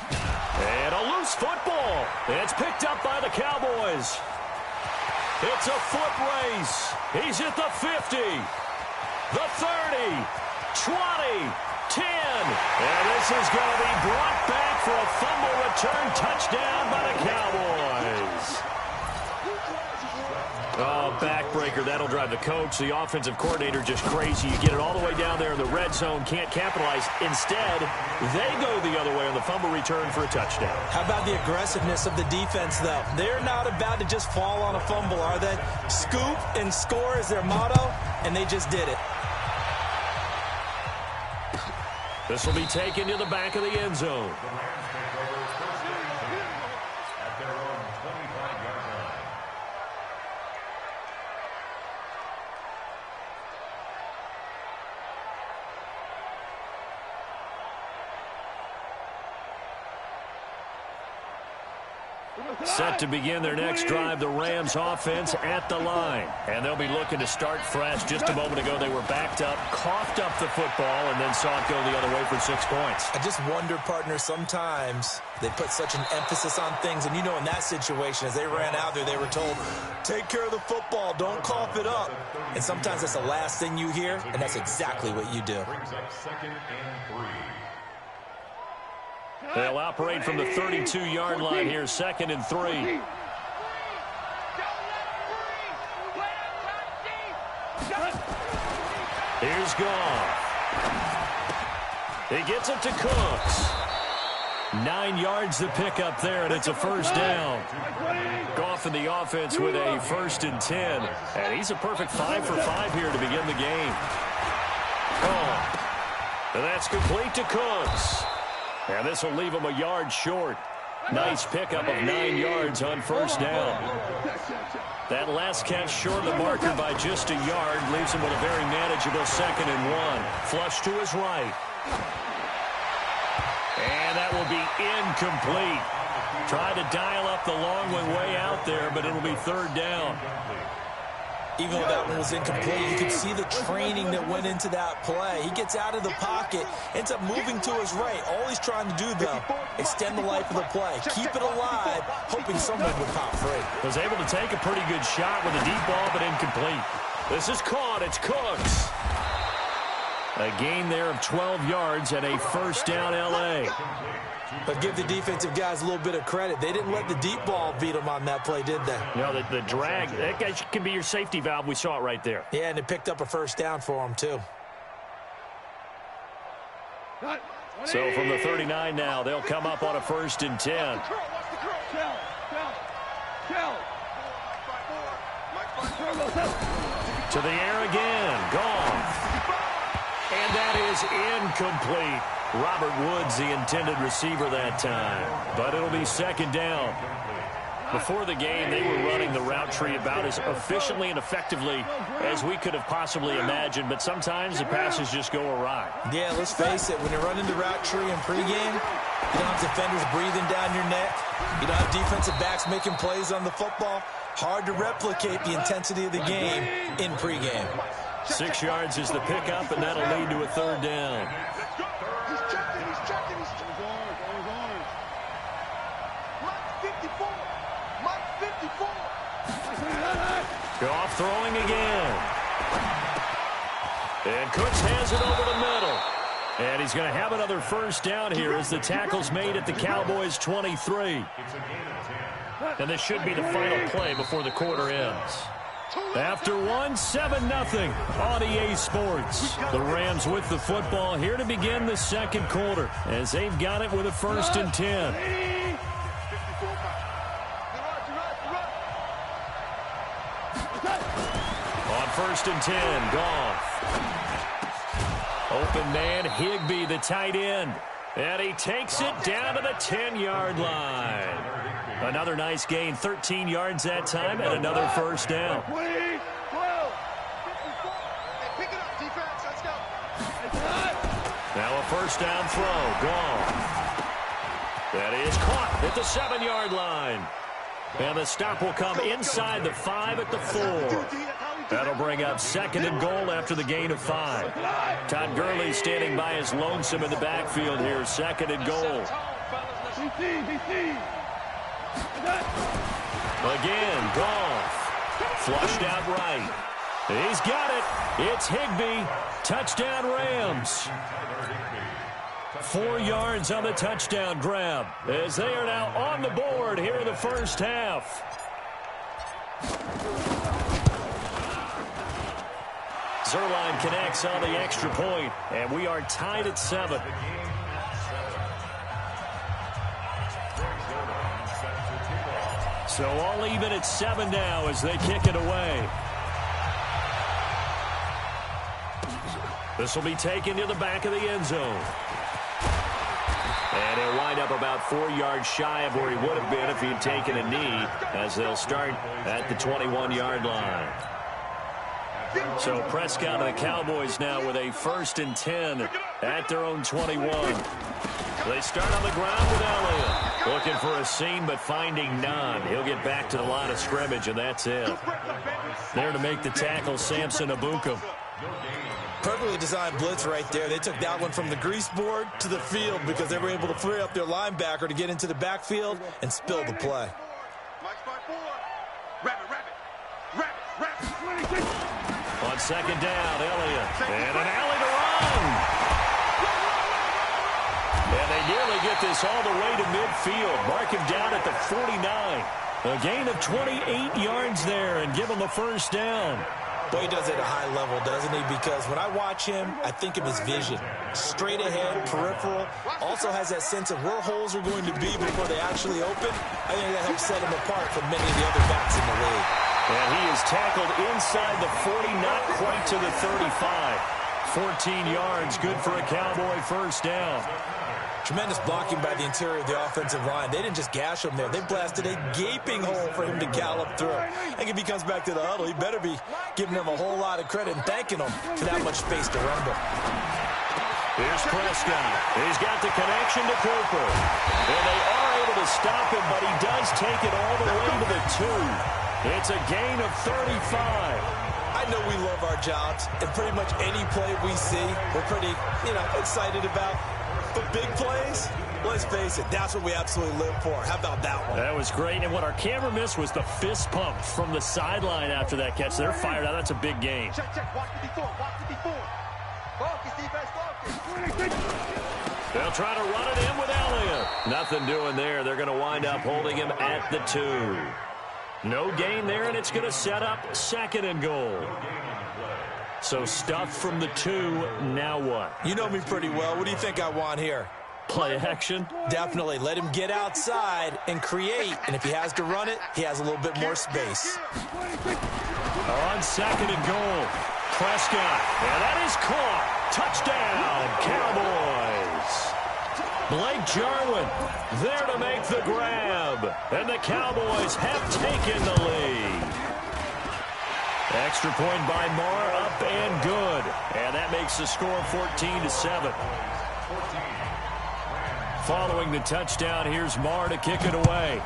And a loose football. It's picked up by the Cowboys. It's a foot race. He's at the 50, the 30, 20, 10. And this is going to be brought back for a fumble return touchdown by the Cowboys. Oh, backbreaker. That'll drive the coach, the offensive coordinator, just crazy. You get it all the way down there in the red zone, can't capitalize. Instead, they go the other way on the fumble return for a touchdown. How about the aggressiveness of the defense, though? They're not about to just fall on a fumble, are they? Scoop and score is their motto, and they just did it. This will be taken to the back of the end zone. Set to begin their next drive, the Rams offense at the line. And they'll be looking to start fresh. Just a moment ago, they were backed up, coughed up the football, and then saw it go the other way for 6 points. I just wonder, partner, sometimes they put such an emphasis on things. And, you know, in that situation, as they ran out there, they were told, take care of the football, don't cough it up. And sometimes that's the last thing you hear, and that's exactly what you do. Brings up 2nd and 3. They'll operate from the 32-yard line here, 2nd and 3. Here's Goff. He gets it to Cooks. 9 yards to pick up there, and it's a first down. Goff in the offense with a 1st and 10. And he's a perfect 5 for 5 here to begin the game. And that's complete to Cooks. And this will leave him a yard short. Nice pickup of 9 yards on first down. That last catch short of the marker by just a yard leaves him with a very manageable 2nd and 1. Flush to his right. And that will be incomplete. Tried to dial up the long one way out there, but it'll be 3rd down. Even though that one was incomplete, you could see the training that went into that play. He gets out of the pocket, ends up moving to his right. All he's trying to do, though, extend the life of the play. Keep it alive, hoping someone would pop free. Was able to take a pretty good shot with a deep ball, but incomplete. This is caught. It's Cooks. A gain there of 12 yards and a first down L.A. But give the defensive guys a little bit of credit. They didn't let the deep ball beat them on that play, did they? You know, the drag, that guy can be your safety valve. We saw it right there. Yeah, and it picked up a first down for him, too. So from the 39 now, they'll come up on a 1st and 10. To the air again. Goff. And that is incomplete. Robert Woods, the intended receiver that time. But it'll be 2nd down. Before the game, they were running the route tree about as efficiently and effectively as we could have possibly imagined. But sometimes the passes just go awry. Yeah, let's face it. When you're running the route tree in pregame, you don't have defenders breathing down your neck. You don't have defensive backs making plays on the football. Hard to replicate the intensity of the game in pregame. 6 yards is the pickup, and that'll lead to a 3rd down. He's checking. Mike 54. Mike 54. Goff throwing again. And Cooks has it over the middle. And he's going to have another first down here as the tackle's made at the Cowboys' 23. And this should be the final play before the quarter ends. After 7-0 on EA Sports. The Rams with the football here to begin the 2nd quarter as they've got it with a 1st and 10. On 1st and 10, Goff. Open man, Higbee, the tight end. And he takes it down to the 10-yard line. Another nice gain, 13 yards that time, and another first down. Now a first down throw, Goff. That is caught at the 7-yard line. And the stop will come inside the 5 at the 4. That'll bring up 2nd and goal after the gain of 5. Todd Gurley standing by his lonesome in the backfield here, 2nd and goal. Again, Goff. Flushed out right. He's got it. It's Higbee. Touchdown Rams. 4 yards on the touchdown grab as they are now on the board here in the first half. Zerline connects on the extra point, and we are tied at 7. So all even at 7 now as they kick it away. This will be taken to the back of the end zone. And he'll wind up about 4 yards shy of where he would have been if he had taken a knee, as they'll start at the 21-yard line. So Prescott and the Cowboys now with a 1st and 10 at their own 21. They start on the ground with Elliott. Looking for a seam, but finding none. He'll get back to the line of scrimmage, and that's it. There to make the tackle, Samson Abukum. Perfectly designed blitz right there. They took that one from the grease board to the field because they were able to free up their linebacker to get into the backfield and spill the play. On second down, Elliott. And an alley to run. And they nearly get this all the way to midfield. Mark him down at the 49. A gain of 28 yards there and give him a first down. Boy, he does it at a high level, doesn't he? Because when I watch him, I think of his vision. Straight ahead, peripheral. Also has that sense of where holes are going to be before they actually open. I think that helps set him apart from many of the other backs in the league. And he is tackled inside the 40, not quite to the 35. 14 yards, good for a Cowboy first down. Tremendous blocking by the interior of the offensive line. They didn't just gash him there. They blasted a gaping hole for him to gallop through. I think if he comes back to the huddle, he better be giving them a whole lot of credit and thanking them for that much space to rumble. Here's Prescott. He's got the connection to Cooper. And they are able to stop him, but he does take it all the way to the 2. It's a gain of 35. I know we love our jobs, and pretty much any play we see, we're pretty, excited about. But big plays, let's face it, that's what we absolutely live for. How about that one? That was great, and what our camera missed was the fist pump from the sideline after that catch. They're fired out. That's a big gain. Check. Watch the before. Focus, defense, focus. They'll try to run it in with Elliott. Nothing doing there. They're going to wind up holding him at the 2. No gain there, and it's going to set up second and goal. So stuff from the 2, now what? You know me pretty well. What do you think I want here? Play action? Definitely. Let him get outside and create. And if he has to run it, he has a little bit more space. On second and goal, Prescott. And that is caught. Touchdown, Cowboys. Blake Jarwin there to make the grab. And the Cowboys have taken the lead. Extra point by Marr, up and good. And that makes the score 14-7. Following the touchdown, here's Marr to kick it away.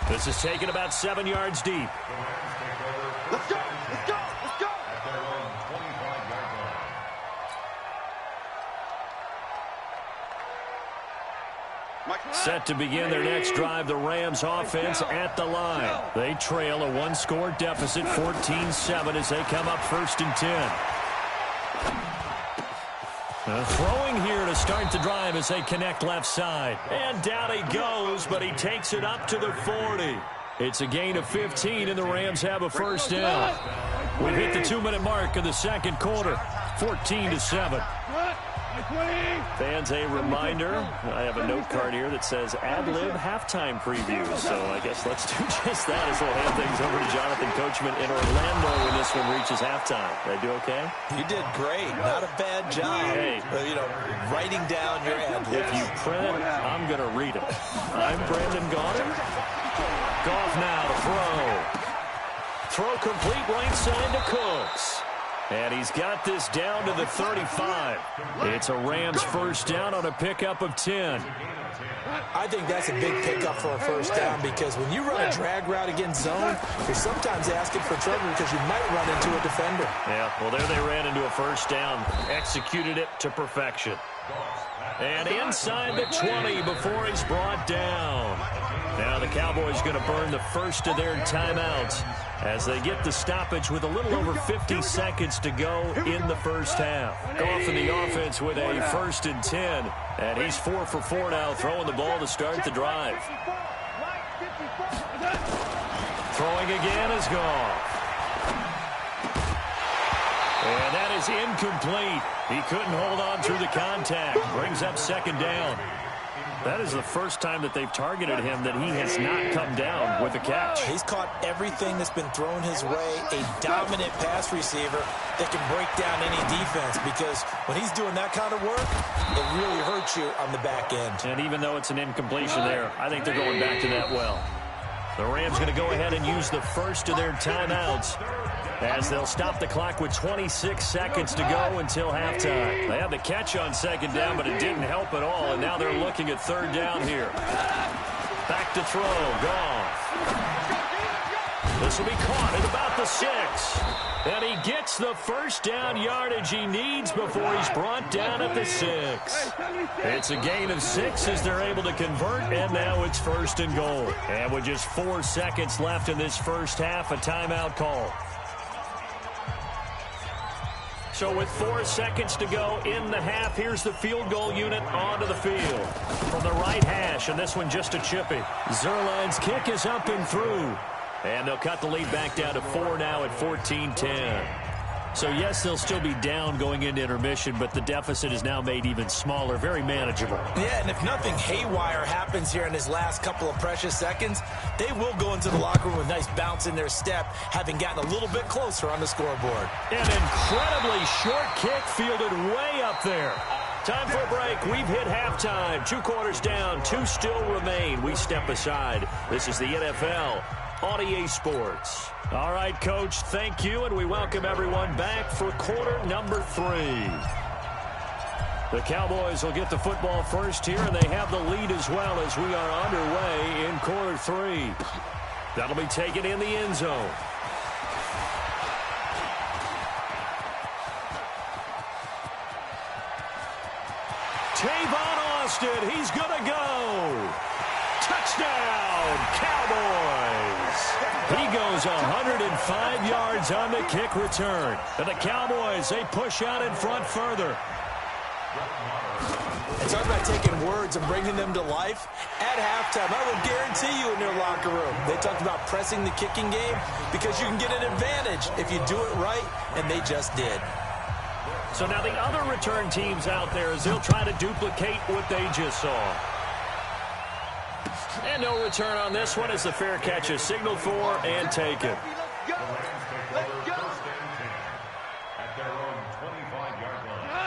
This is taken about 7 yards deep. Let's go. Set to begin their next drive, the Rams offense at the line. They trail a one-score deficit, 14-7, as they come up first and 10. Throwing here to start the drive as they connect left side. And down he goes, but he takes it up to the 40. It's a gain of 15, and the Rams have a first down. We've hit the 2-minute mark of the second quarter, 14-7. Fans, a reminder, I have a note card here that says ad-lib halftime preview. So I guess let's do just that as we'll hand things over to Jonathan Coachman in Orlando when this one reaches halftime. Did I do okay? You did great. Not a bad job. Hey. Writing down your ad-libs. If you print it, I'm going to read it. I'm Brandon Gaudin. Goff now to throw. Throw complete right side to Cooks. And he's got this down to the 35. It's a Rams first down on a pickup of 10. I think that's a big pickup for a first down because when you run a drag route against zone, you're sometimes asking for trouble because you might run into a defender. Yeah, well, there they ran into a first down. Executed it to perfection. And inside the 20 before he's brought down. Now the Cowboys going to burn the first of their timeouts as they get the stoppage with a little over 50 seconds to go in the first half. Goff in the offense with a first and 10. And he's 4 for 4 now, throwing the ball to start the drive. Throwing again is Goff. And that is incomplete. He couldn't hold on through the contact. Brings up second down. That is the first time that they've targeted him that he has not come down with a catch. He's caught everything that's been thrown his way. A dominant pass receiver that can break down any defense because when he's doing that kind of work, it really hurts you on the back end. And even though it's an incompletion there, I think they're going back to that well. The Rams going to go ahead and use the first of their timeouts as they'll stop the clock with 26 seconds to go until halftime. They had the catch on second down, but it didn't help at all, and now they're looking at third down here. Back to throw. Goff. This will be caught at about the 6. And he gets the first down yardage he needs before he's brought down at the 6. It's a gain of 6 as they're able to convert, and now it's first and goal. And with just 4 seconds left in this first half, a timeout call. So with 4 seconds to go in the half, here's the field goal unit onto the field. From the right hash, and this one just a chippy. Zerline's kick is up and through. And they'll cut the lead back down to 4 now at 14-10. So, yes, they'll still be down going into intermission, but the deficit is now made even smaller, very manageable. Yeah, and if nothing haywire happens here in his last couple of precious seconds, they will go into the locker room with a nice bounce in their step, having gotten a little bit closer on the scoreboard. An incredibly short kick fielded way up there. Time for a break. We've hit halftime. 2 quarters down, 2 still remain. We step aside. This is the NFL on EA Sports. All right, Coach, thank you, and we welcome everyone back for quarter number 3. The Cowboys will get the football first here, and they have the lead as well as we are underway in quarter 3. That'll be taken in the end zone. Tavon Austin, he's going to go. Touchdown, Cowboys. He goes 105 yards on the kick return. And the Cowboys, they push out in front further. And talk about taking words and bringing them to life. At halftime, I will guarantee you in their locker room, they talked about pressing the kicking game because you can get an advantage if you do it right, and they just did. So now the other return teams out there as they'll try to duplicate what they just saw. And no return on this one as the fair catch is signaled for and taken.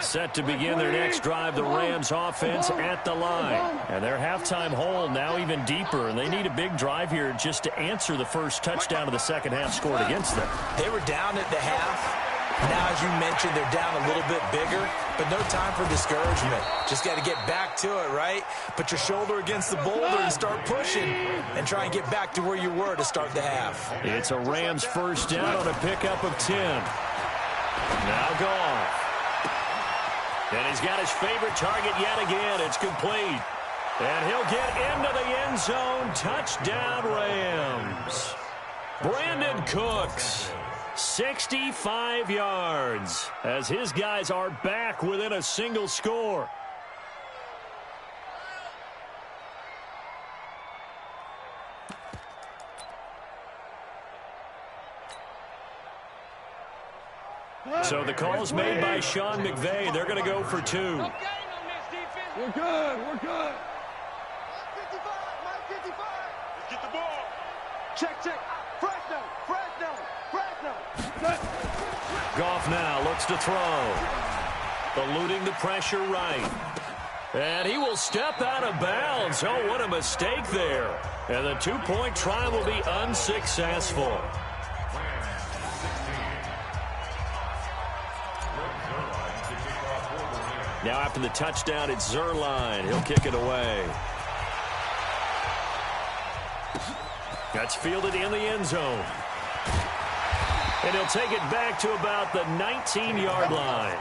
Set to begin their next drive, the Rams offense at the line. And their halftime hole now even deeper, and they need a big drive here just to answer the first touchdown of the second half scored against them. They were down at the half. Now, as you mentioned, they're down a little bit bigger, but no time for discouragement. Just got to get back to it, right? Put your shoulder against the boulder and start pushing and try and get back to where you were to start the half. It's a Rams first down on a pickup of 10. Now Goff. And he's got his favorite target yet again. It's complete. And he'll get into the end zone. Touchdown, Rams. Brandon Cooks. 65 yards as his guys are back within a single score. So the call's made by Sean McVay. They're going to go for 2. We're good. We're good. 55. Let's get the ball. Check. Fresno. Goff now looks to throw. Eluding the pressure right. And he will step out of bounds. Oh, what a mistake there. And the 2-point try will be unsuccessful. Now after the touchdown, it's Zerline. He'll kick it away. That's fielded in the end zone. And he'll take it back to about the 19-yard line.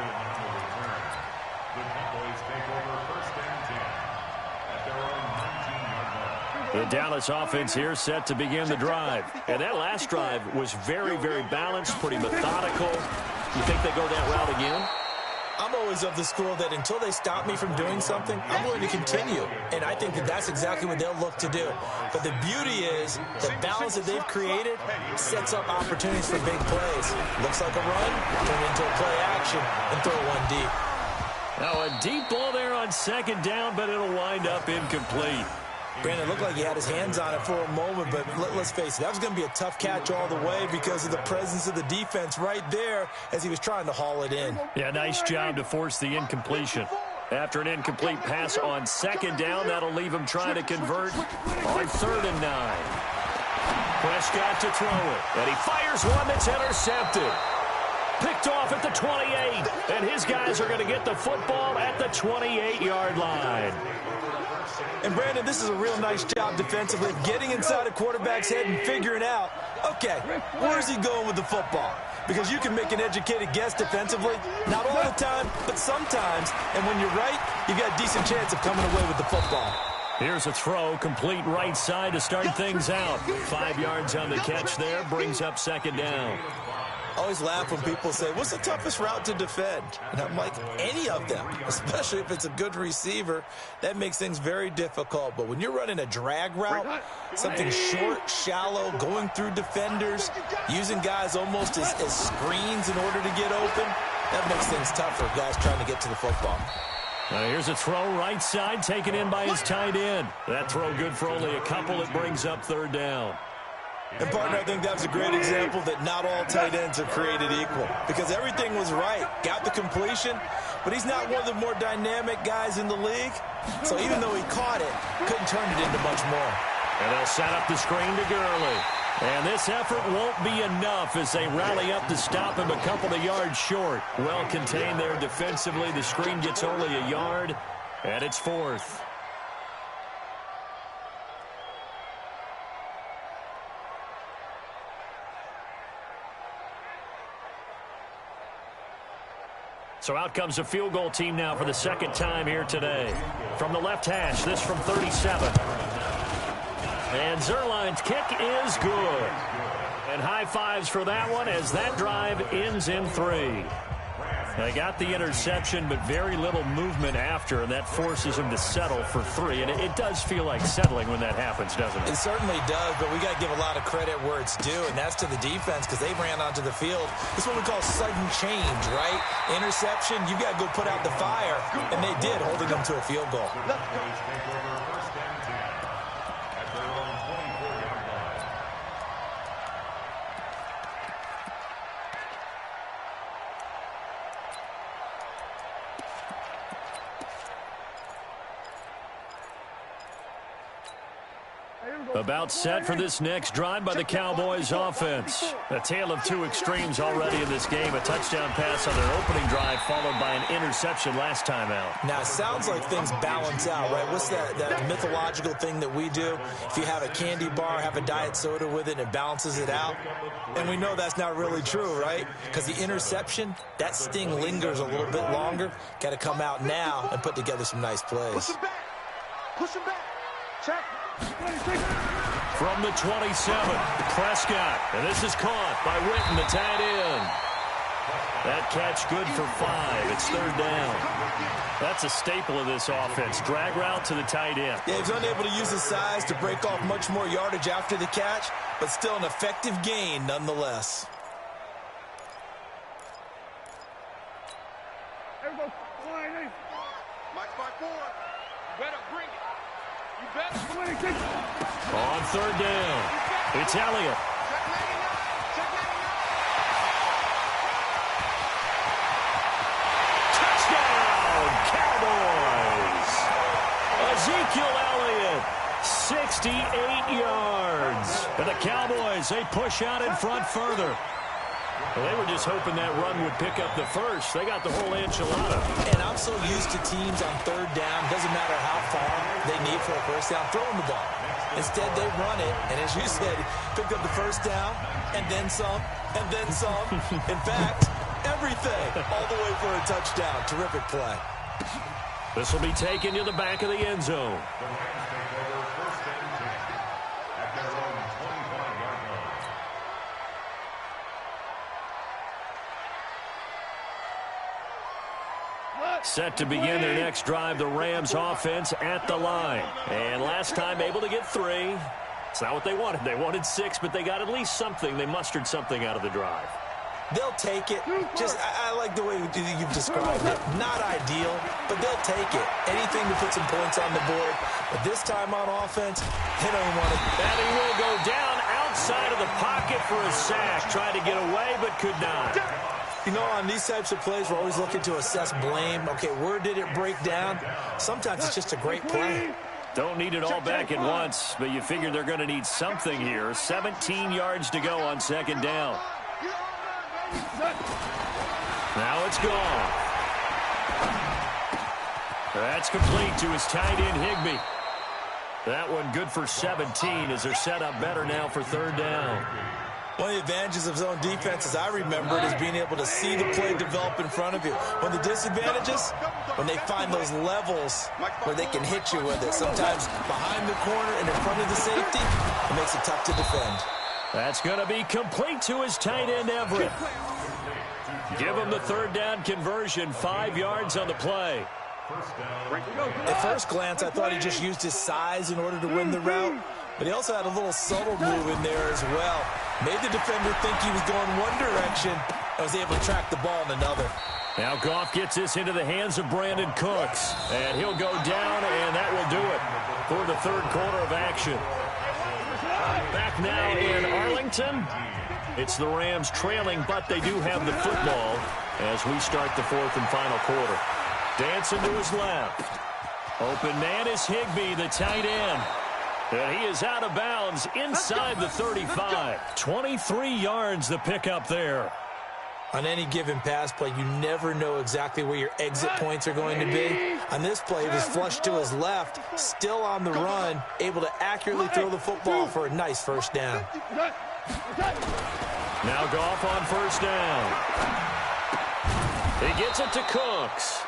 The Dallas offense here set to begin the drive. And that last drive was very, very balanced, pretty methodical. You think they go that route again? I'm always of the school that until they stop me from doing something, I'm willing to continue. And I think that that's exactly what they'll look to do. But the beauty is the balance that they've created sets up opportunities for big plays. Looks like a run, turn into a play action, and throw one deep. Now a deep ball there on second down, but it'll wind up incomplete. Brandon, looked like he had his hands on it for a moment, but let's face it, that was going to be a tough catch all the way because of the presence of the defense right there as he was trying to haul it in. Yeah, nice job to force the incompletion. After an incomplete pass on second down, that'll leave him trying to convert on 3rd and 9. Prescott to throw it. And he fires one that's intercepted. Picked off at the 28. And his guys are going to get the football at the 28-yard line. And, Brandon, this is a real nice job defensively of getting inside a quarterback's head and figuring out, okay, where's he going with the football? Because you can make an educated guess defensively, not all the time, but sometimes. And when you're right, you've got a decent chance of coming away with the football. Here's a throw, complete right side to start things out. 5 yards on the catch there, brings up second down. I always laugh when people say, what's the toughest route to defend? And I'm like, any of them, especially if it's a good receiver. That makes things very difficult. But when you're running a drag route, something short, shallow, going through defenders, using guys almost as screens in order to get open, that makes things tough for guys trying to get to the football. Here's a throw right side, taken in by his tight end. That throw good for only a couple. It brings up third down. And, partner, I think that was a great example that not all tight ends are created equal. Because everything was right. Got the completion, but he's not one of the more dynamic guys in the league. So even though he caught it, couldn't turn it into much more. And they'll set up the screen to Gurley. And this effort won't be enough as they rally up to stop him a couple of yards short. Well contained there defensively. The screen gets only a yard, and it's fourth. So out comes a field goal team now for the second time here today. From the left hash, this from 37. And Zerline's kick is good. And high fives for that one as that drive ends in 3. They got the interception, but very little movement after, and that forces him to settle for 3. And it does feel like settling when that happens, doesn't it? It certainly does, but we got to give a lot of credit where it's due, and that's to the defense because they ran onto the field. This is what we call sudden change, right? Interception, you got to go put out the fire, and they did, holding them to a field goal. About set for this next drive by the Cowboys offense. A tale of two extremes already in this game. A touchdown pass on their opening drive followed by an interception last time out. Now, it sounds like things balance out, right? What's that mythological thing that we do? If you have a candy bar, have a diet soda with it, and it balances it out. And we know that's not really true, right? Because the interception, that sting lingers a little bit longer. Got to come out now and put together some nice plays. Push him back. Push him back. Check. From the 27, Prescott. And this is caught by Witten, the tight end. That catch good for 5. It's third down. That's a staple of this offense. Drag route to the tight end. Yeah, he's unable to use his size to break off much more yardage after the catch, but still an effective gain nonetheless. Mike 5-4. You better bring it. You better. On third down, it's Elliott. Check 99. Check 99. Touchdown, Cowboys! Ezekiel Elliott, 68 yards. And the Cowboys, they push out in front further. Well, they were just hoping that run would pick up the first. They got the whole enchilada. And I'm so used to teams on third down, doesn't matter how far they need for a first down, throwing the ball. Instead, they run it, and as you said, pick up the first down, and then some, and then some. In fact, everything, all the way for a touchdown. Terrific play. This will be taken to the back of the end zone. Set to begin their next drive, the Rams offense at the line. And last time able to get 3. It's not what they wanted. They wanted 6, but they got at least something. They mustered something out of the drive. They'll take it. I like the way you've described it. Not ideal, but they'll take it. Anything to put some points on the board. But this time on offense, they don't want it. And he will go down outside of the pocket for a sack. Tried to get away, but could not. You know, on these types of plays, we're always looking to assess blame. Okay, where did it break down? Sometimes it's just a great play. Don't need it all back at once, but you figure they're going to need something here. 17 yards to go on second down. Now it's gone. That's complete to his tight end, Higbee. That one good for 17 as they're set up better now for third down. One of the advantages of zone defense, as I remember it, is being able to see the play develop in front of you. One of the disadvantages, when they find those levels where they can hit you with it. Sometimes behind the corner and in front of the safety, it makes it tough to defend. That's going to be complete to his tight end, Everett. Give him the third down conversion, 5 yards on the play. At first glance, I thought he just used his size in order to win the route, but he also had a little subtle move in there as well. Made the defender think he was going one direction and was able to track the ball in another. Now Goff gets this into the hands of Brandon Cooks, and he'll go down, and that will do it for the third quarter of action. Back now in Arlington. It's the Rams trailing, but they do have the football as we start the fourth and final quarter. Dancing to his left. Open man is Higbee, the tight end. And he is out of bounds inside the 35. 23 yards the pickup there. On any given pass play, you never know exactly where your exit points are going to be. On this play, it was flushed to his left, still on the run, able to accurately throw the football for a nice first down. Now Goff on first down. He gets it to Cooks.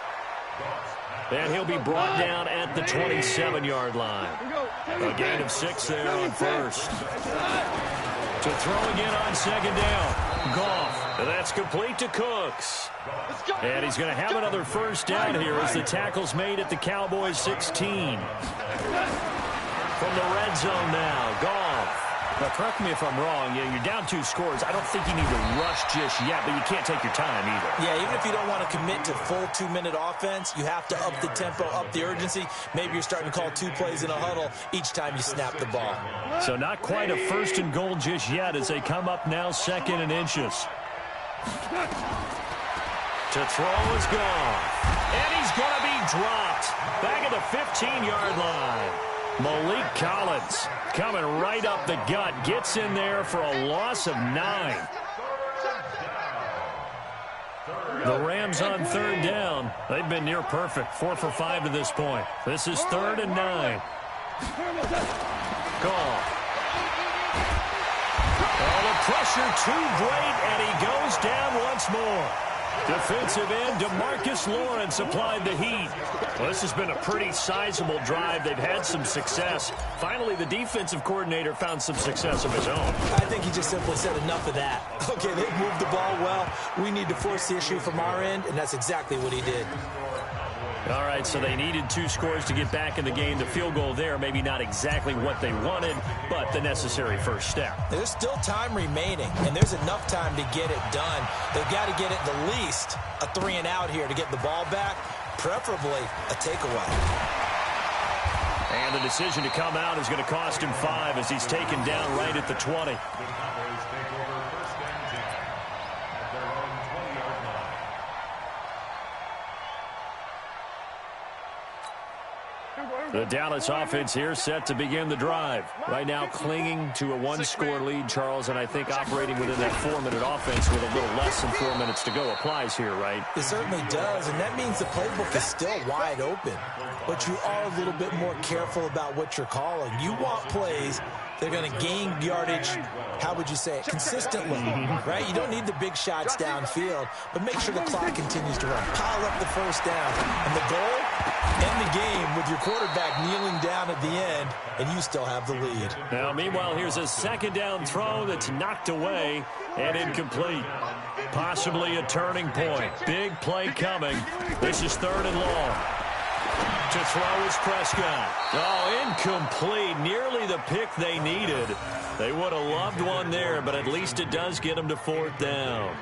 And he'll be brought down at the 27-yard line. A gain of 6 there on first. To throw again on second down. Goff. And that's complete to Cooks. And he's going to have another first down here as the tackle's made at the Cowboys 16. From the red zone now, Goff. Now, correct me if I'm wrong. Yeah, you're down 2 scores. I don't think you need to rush just yet, but you can't take your time either. Yeah, even if you don't want to commit to full 2-minute offense, you have to up the tempo, up the urgency. Maybe you're starting to call 2 plays in a huddle each time you snap the ball. So not quite a first and goal just yet as they come up now second and inches. To throw is gone. And he's going to be dropped. Back at the 15-yard line. Malik Collins coming right up the gut. Gets in there for a loss of 9. The Rams on third down. They've been near perfect. 4 for 5 to this point. This is 3rd and 9. Goal. Oh, the pressure too great, and he goes down once more. Defensive end DeMarcus Lawrence applied the heat. Well, this has been a pretty sizable drive. They've had some success. Finally, the defensive coordinator found some success of his own. I think he just simply said enough of that. Okay, they've moved the ball well. We need to force the issue from our end, and that's exactly what he did. All right, so they needed 2 scores to get back in the game. The field goal there, maybe not exactly what they wanted, but the necessary first step. There's still time remaining, and there's enough time to get it done. They've got to get it the least a 3 and out here to get the ball back, preferably a takeaway. And the decision to come out is going to cost him 5 as he's taken down right at the 20. The Dallas offense here set to begin the drive. Right now clinging to a 1-score lead, Charles, and I think operating within that 4-minute offense with a little less than 4 minutes to go applies here, right? It certainly does, and that means the playbook is still wide open. But you are a little bit more careful about what you're calling. You want plays that are going to gain yardage, how would you say it, consistently, right? You don't need the big shots downfield, but make sure the clock continues to run. Pile up the first down. And the goal, end the game with your quarterback kneeling down at the end, and you still have the lead. Now, meanwhile, here's a second down throw that's knocked away and incomplete. Possibly a turning point. Big play coming. This is 3rd and long. To throw is Prescott. Oh, incomplete. Nearly the pick they needed. They would have loved one there, but at least it does get them to 4th down.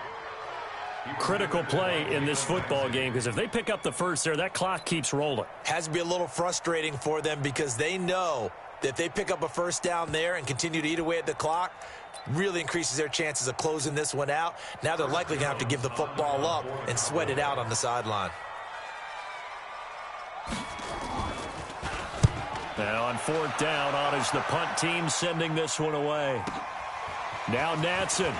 Critical play in this football game because if they pick up the first there, that clock keeps rolling. Has to be a little frustrating for them because they know that if they pick up a first down there and continue to eat away at the clock, really increases their chances of closing this one out. Now they're likely going to have to give the football up and sweat it out on the sideline. And on fourth down, on is the punt team sending this one away. Now Natson.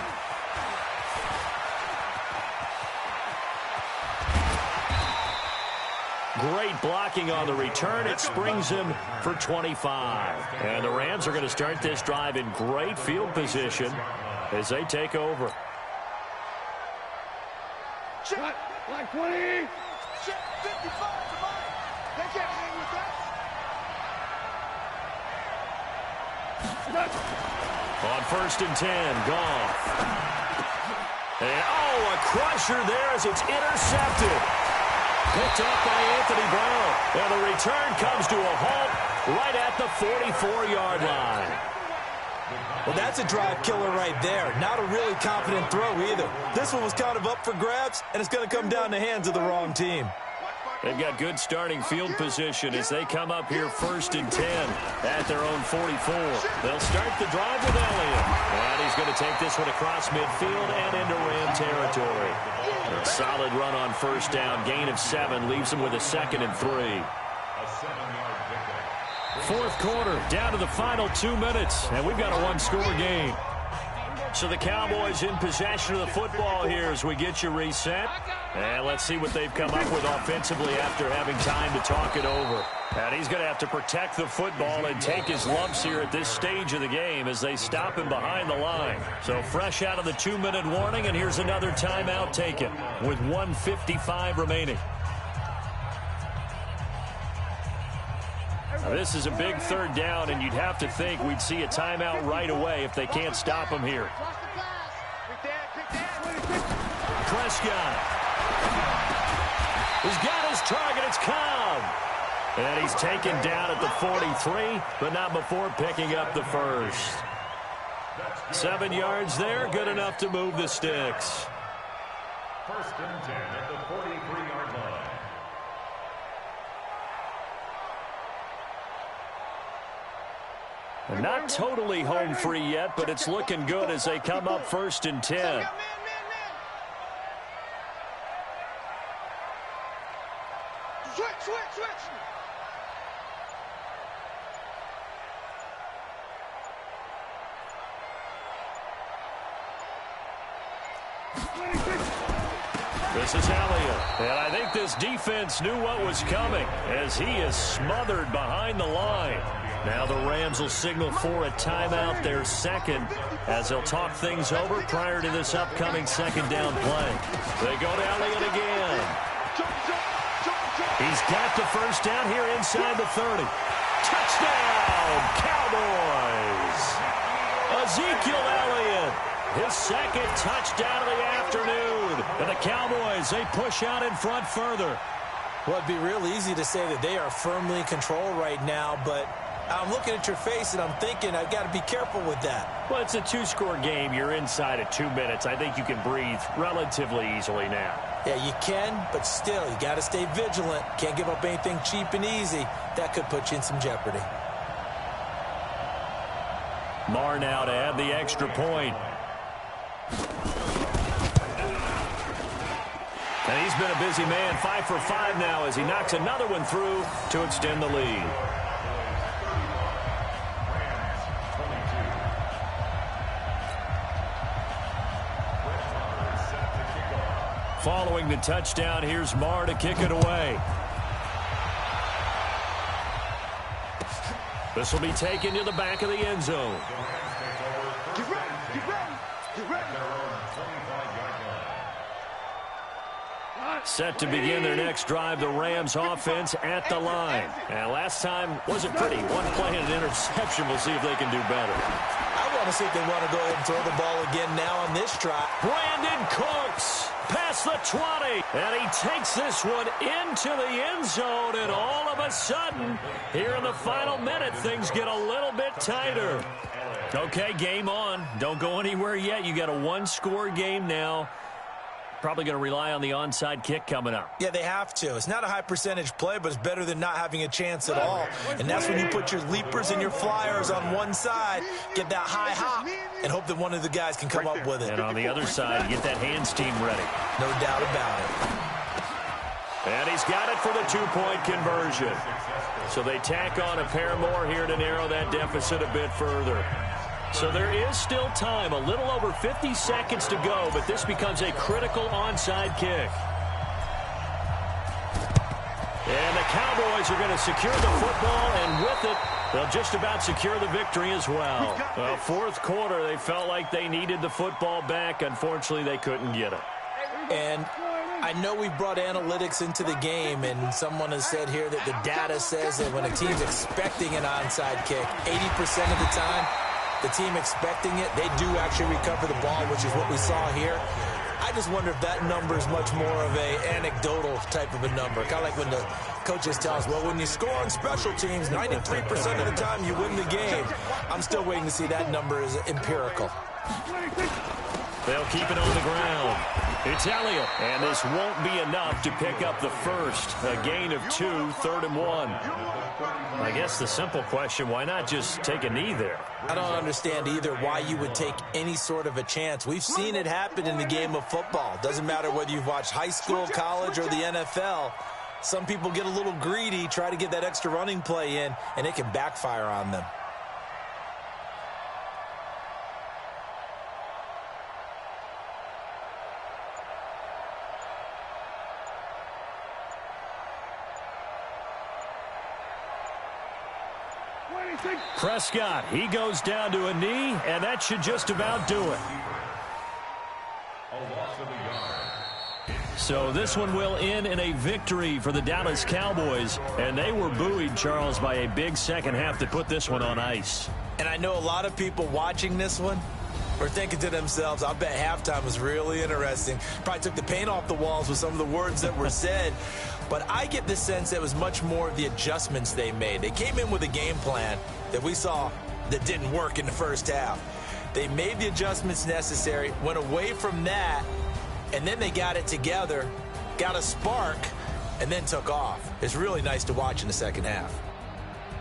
Great blocking on the return. It springs him for 25. And the Rams are going to start this drive in great field position as they take over. Check. Like 20. Check 55 to mine. They can't hang with that. On first and 10, Goff. And, oh, a crusher there as it's intercepted. Picked up by Anthony Brown. And the return comes to a halt right at the 44-yard line. Well, that's a drive killer right there. Not a really confident throw either. This one was kind of up for grabs, and it's going to come down in the hands of the wrong team. They've got good starting field position as they come up here first and 10 at their own 44. They'll start the drive with Elliott. And he's going to take this one across midfield and into Ram territory. A solid run on first down. Gain of 7 leaves them with a 2nd and 3. Fourth quarter, down to the final 2 minutes, and we've got a one-score game. So the Cowboys in possession of the football here as we get you reset. And let's see what they've come up with offensively after having time to talk it over. And he's going to have to protect the football and take his lumps here at this stage of the game as they stop him behind the line. So fresh out of the 2-minute warning, and here's another timeout taken with 1:55 remaining. Now, this is a big third down, and you'd have to think we'd see a timeout right away if they can't stop him here. Prescott. He's got his target. It's Cobb. And he's taken down at the 43, but not before picking up the first. 7 yards there, good enough to move the sticks. First and 10 at the 43-yard line. They're not totally home free yet, but it's looking good as they come up first and 10. Switch. This is Elliott. And I think this defense knew what was coming as he is smothered behind the line. Now the Rams will signal for a timeout, their second, as they'll talk things over prior to this upcoming second down play. They go to Elliott again. He's got the first down here inside the 30. Touchdown, Cowboys! Ezekiel Elliott, his second touchdown of the afternoon. And the Cowboys, they push out in front further. Well, it'd be real easy to say that they are firmly in control right now, but I'm looking at your face and I'm thinking I've got to be careful with that. Well, it's a 2-score game. You're inside of 2 minutes. I think you can breathe relatively easily now. Yeah, you can, but still, you got to stay vigilant. Can't give up anything cheap and easy. That could put you in some jeopardy. Marr now to add the extra point. And he's been a busy man, 5 for 5 now as he knocks another one through to extend the lead. Following the touchdown, here's Marr to kick it away. This will be taken to the back of the end zone. Get ready. Set to begin their next drive, the Rams offense at the line. And last time wasn't pretty. One play and an interception. We'll see if they can do better. I want to see if they want to go ahead and throw the ball again now on this drive. Brandon Cooks past the 20. And he takes this one into the end zone. And all of a sudden, here in the final minute, things get a little bit tighter. Okay, game on. Don't go anywhere yet. You got a 1-score game now. Probably going to rely on the onside kick coming up. Yeah, they have to. It's not a high percentage play, but it's better than not having a chance at all. And that's when you put your leapers and your flyers on one side, get that high hop, and hope that one of the guys can come up with it. And on the other side, get that hands team ready. No doubt about it. And he's got it for the two-point conversion. So they tack on a pair more here to narrow that deficit a bit further. So there is still time, a little over 50 seconds to go, but this becomes a critical onside kick. And the Cowboys are going to secure the football, and with it, they'll just about secure the victory as well. Well, fourth quarter, they felt like they needed the football back. Unfortunately, they couldn't get it. And I know we brought analytics into the game, and someone has said here that the data says that when a team's expecting an onside kick, 80% of the time, the team expecting it, they do actually recover the ball, which is what we saw here. I just wonder if that number is much more of a anecdotal type of a number. Kind of like when the coaches tell us, well, when you score on special teams, 93% of the time you win the game. I'm still waiting to see that number is empirical. They'll keep it on the ground. It's Elliott, and this won't be enough to pick up the first. A gain of 2, 3rd and 1. I guess the simple question, why not just take a knee there? I don't understand either why you would take any sort of a chance. We've seen it happen in the game of football. Doesn't matter whether you've watched high school, college, or the NFL. Some people get a little greedy, try to get that extra running play in, and it can backfire on them. Prescott, he goes down to a knee, and that should just about do it. So this one will end in a victory for the Dallas Cowboys, and they were buoyed, Charles, by a big second half that put this one on ice. And I know a lot of people watching this one are thinking to themselves, I bet halftime was really interesting. Probably took the paint off the walls with some of the words that were said. But I get the sense that it was much more of the adjustments they made. They came in with a game plan that we saw that didn't work in the first half. They made the adjustments necessary, went away from that, and then they got it together, got a spark, and then took off. It's really nice to watch in the second half.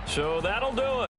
So that'll do it.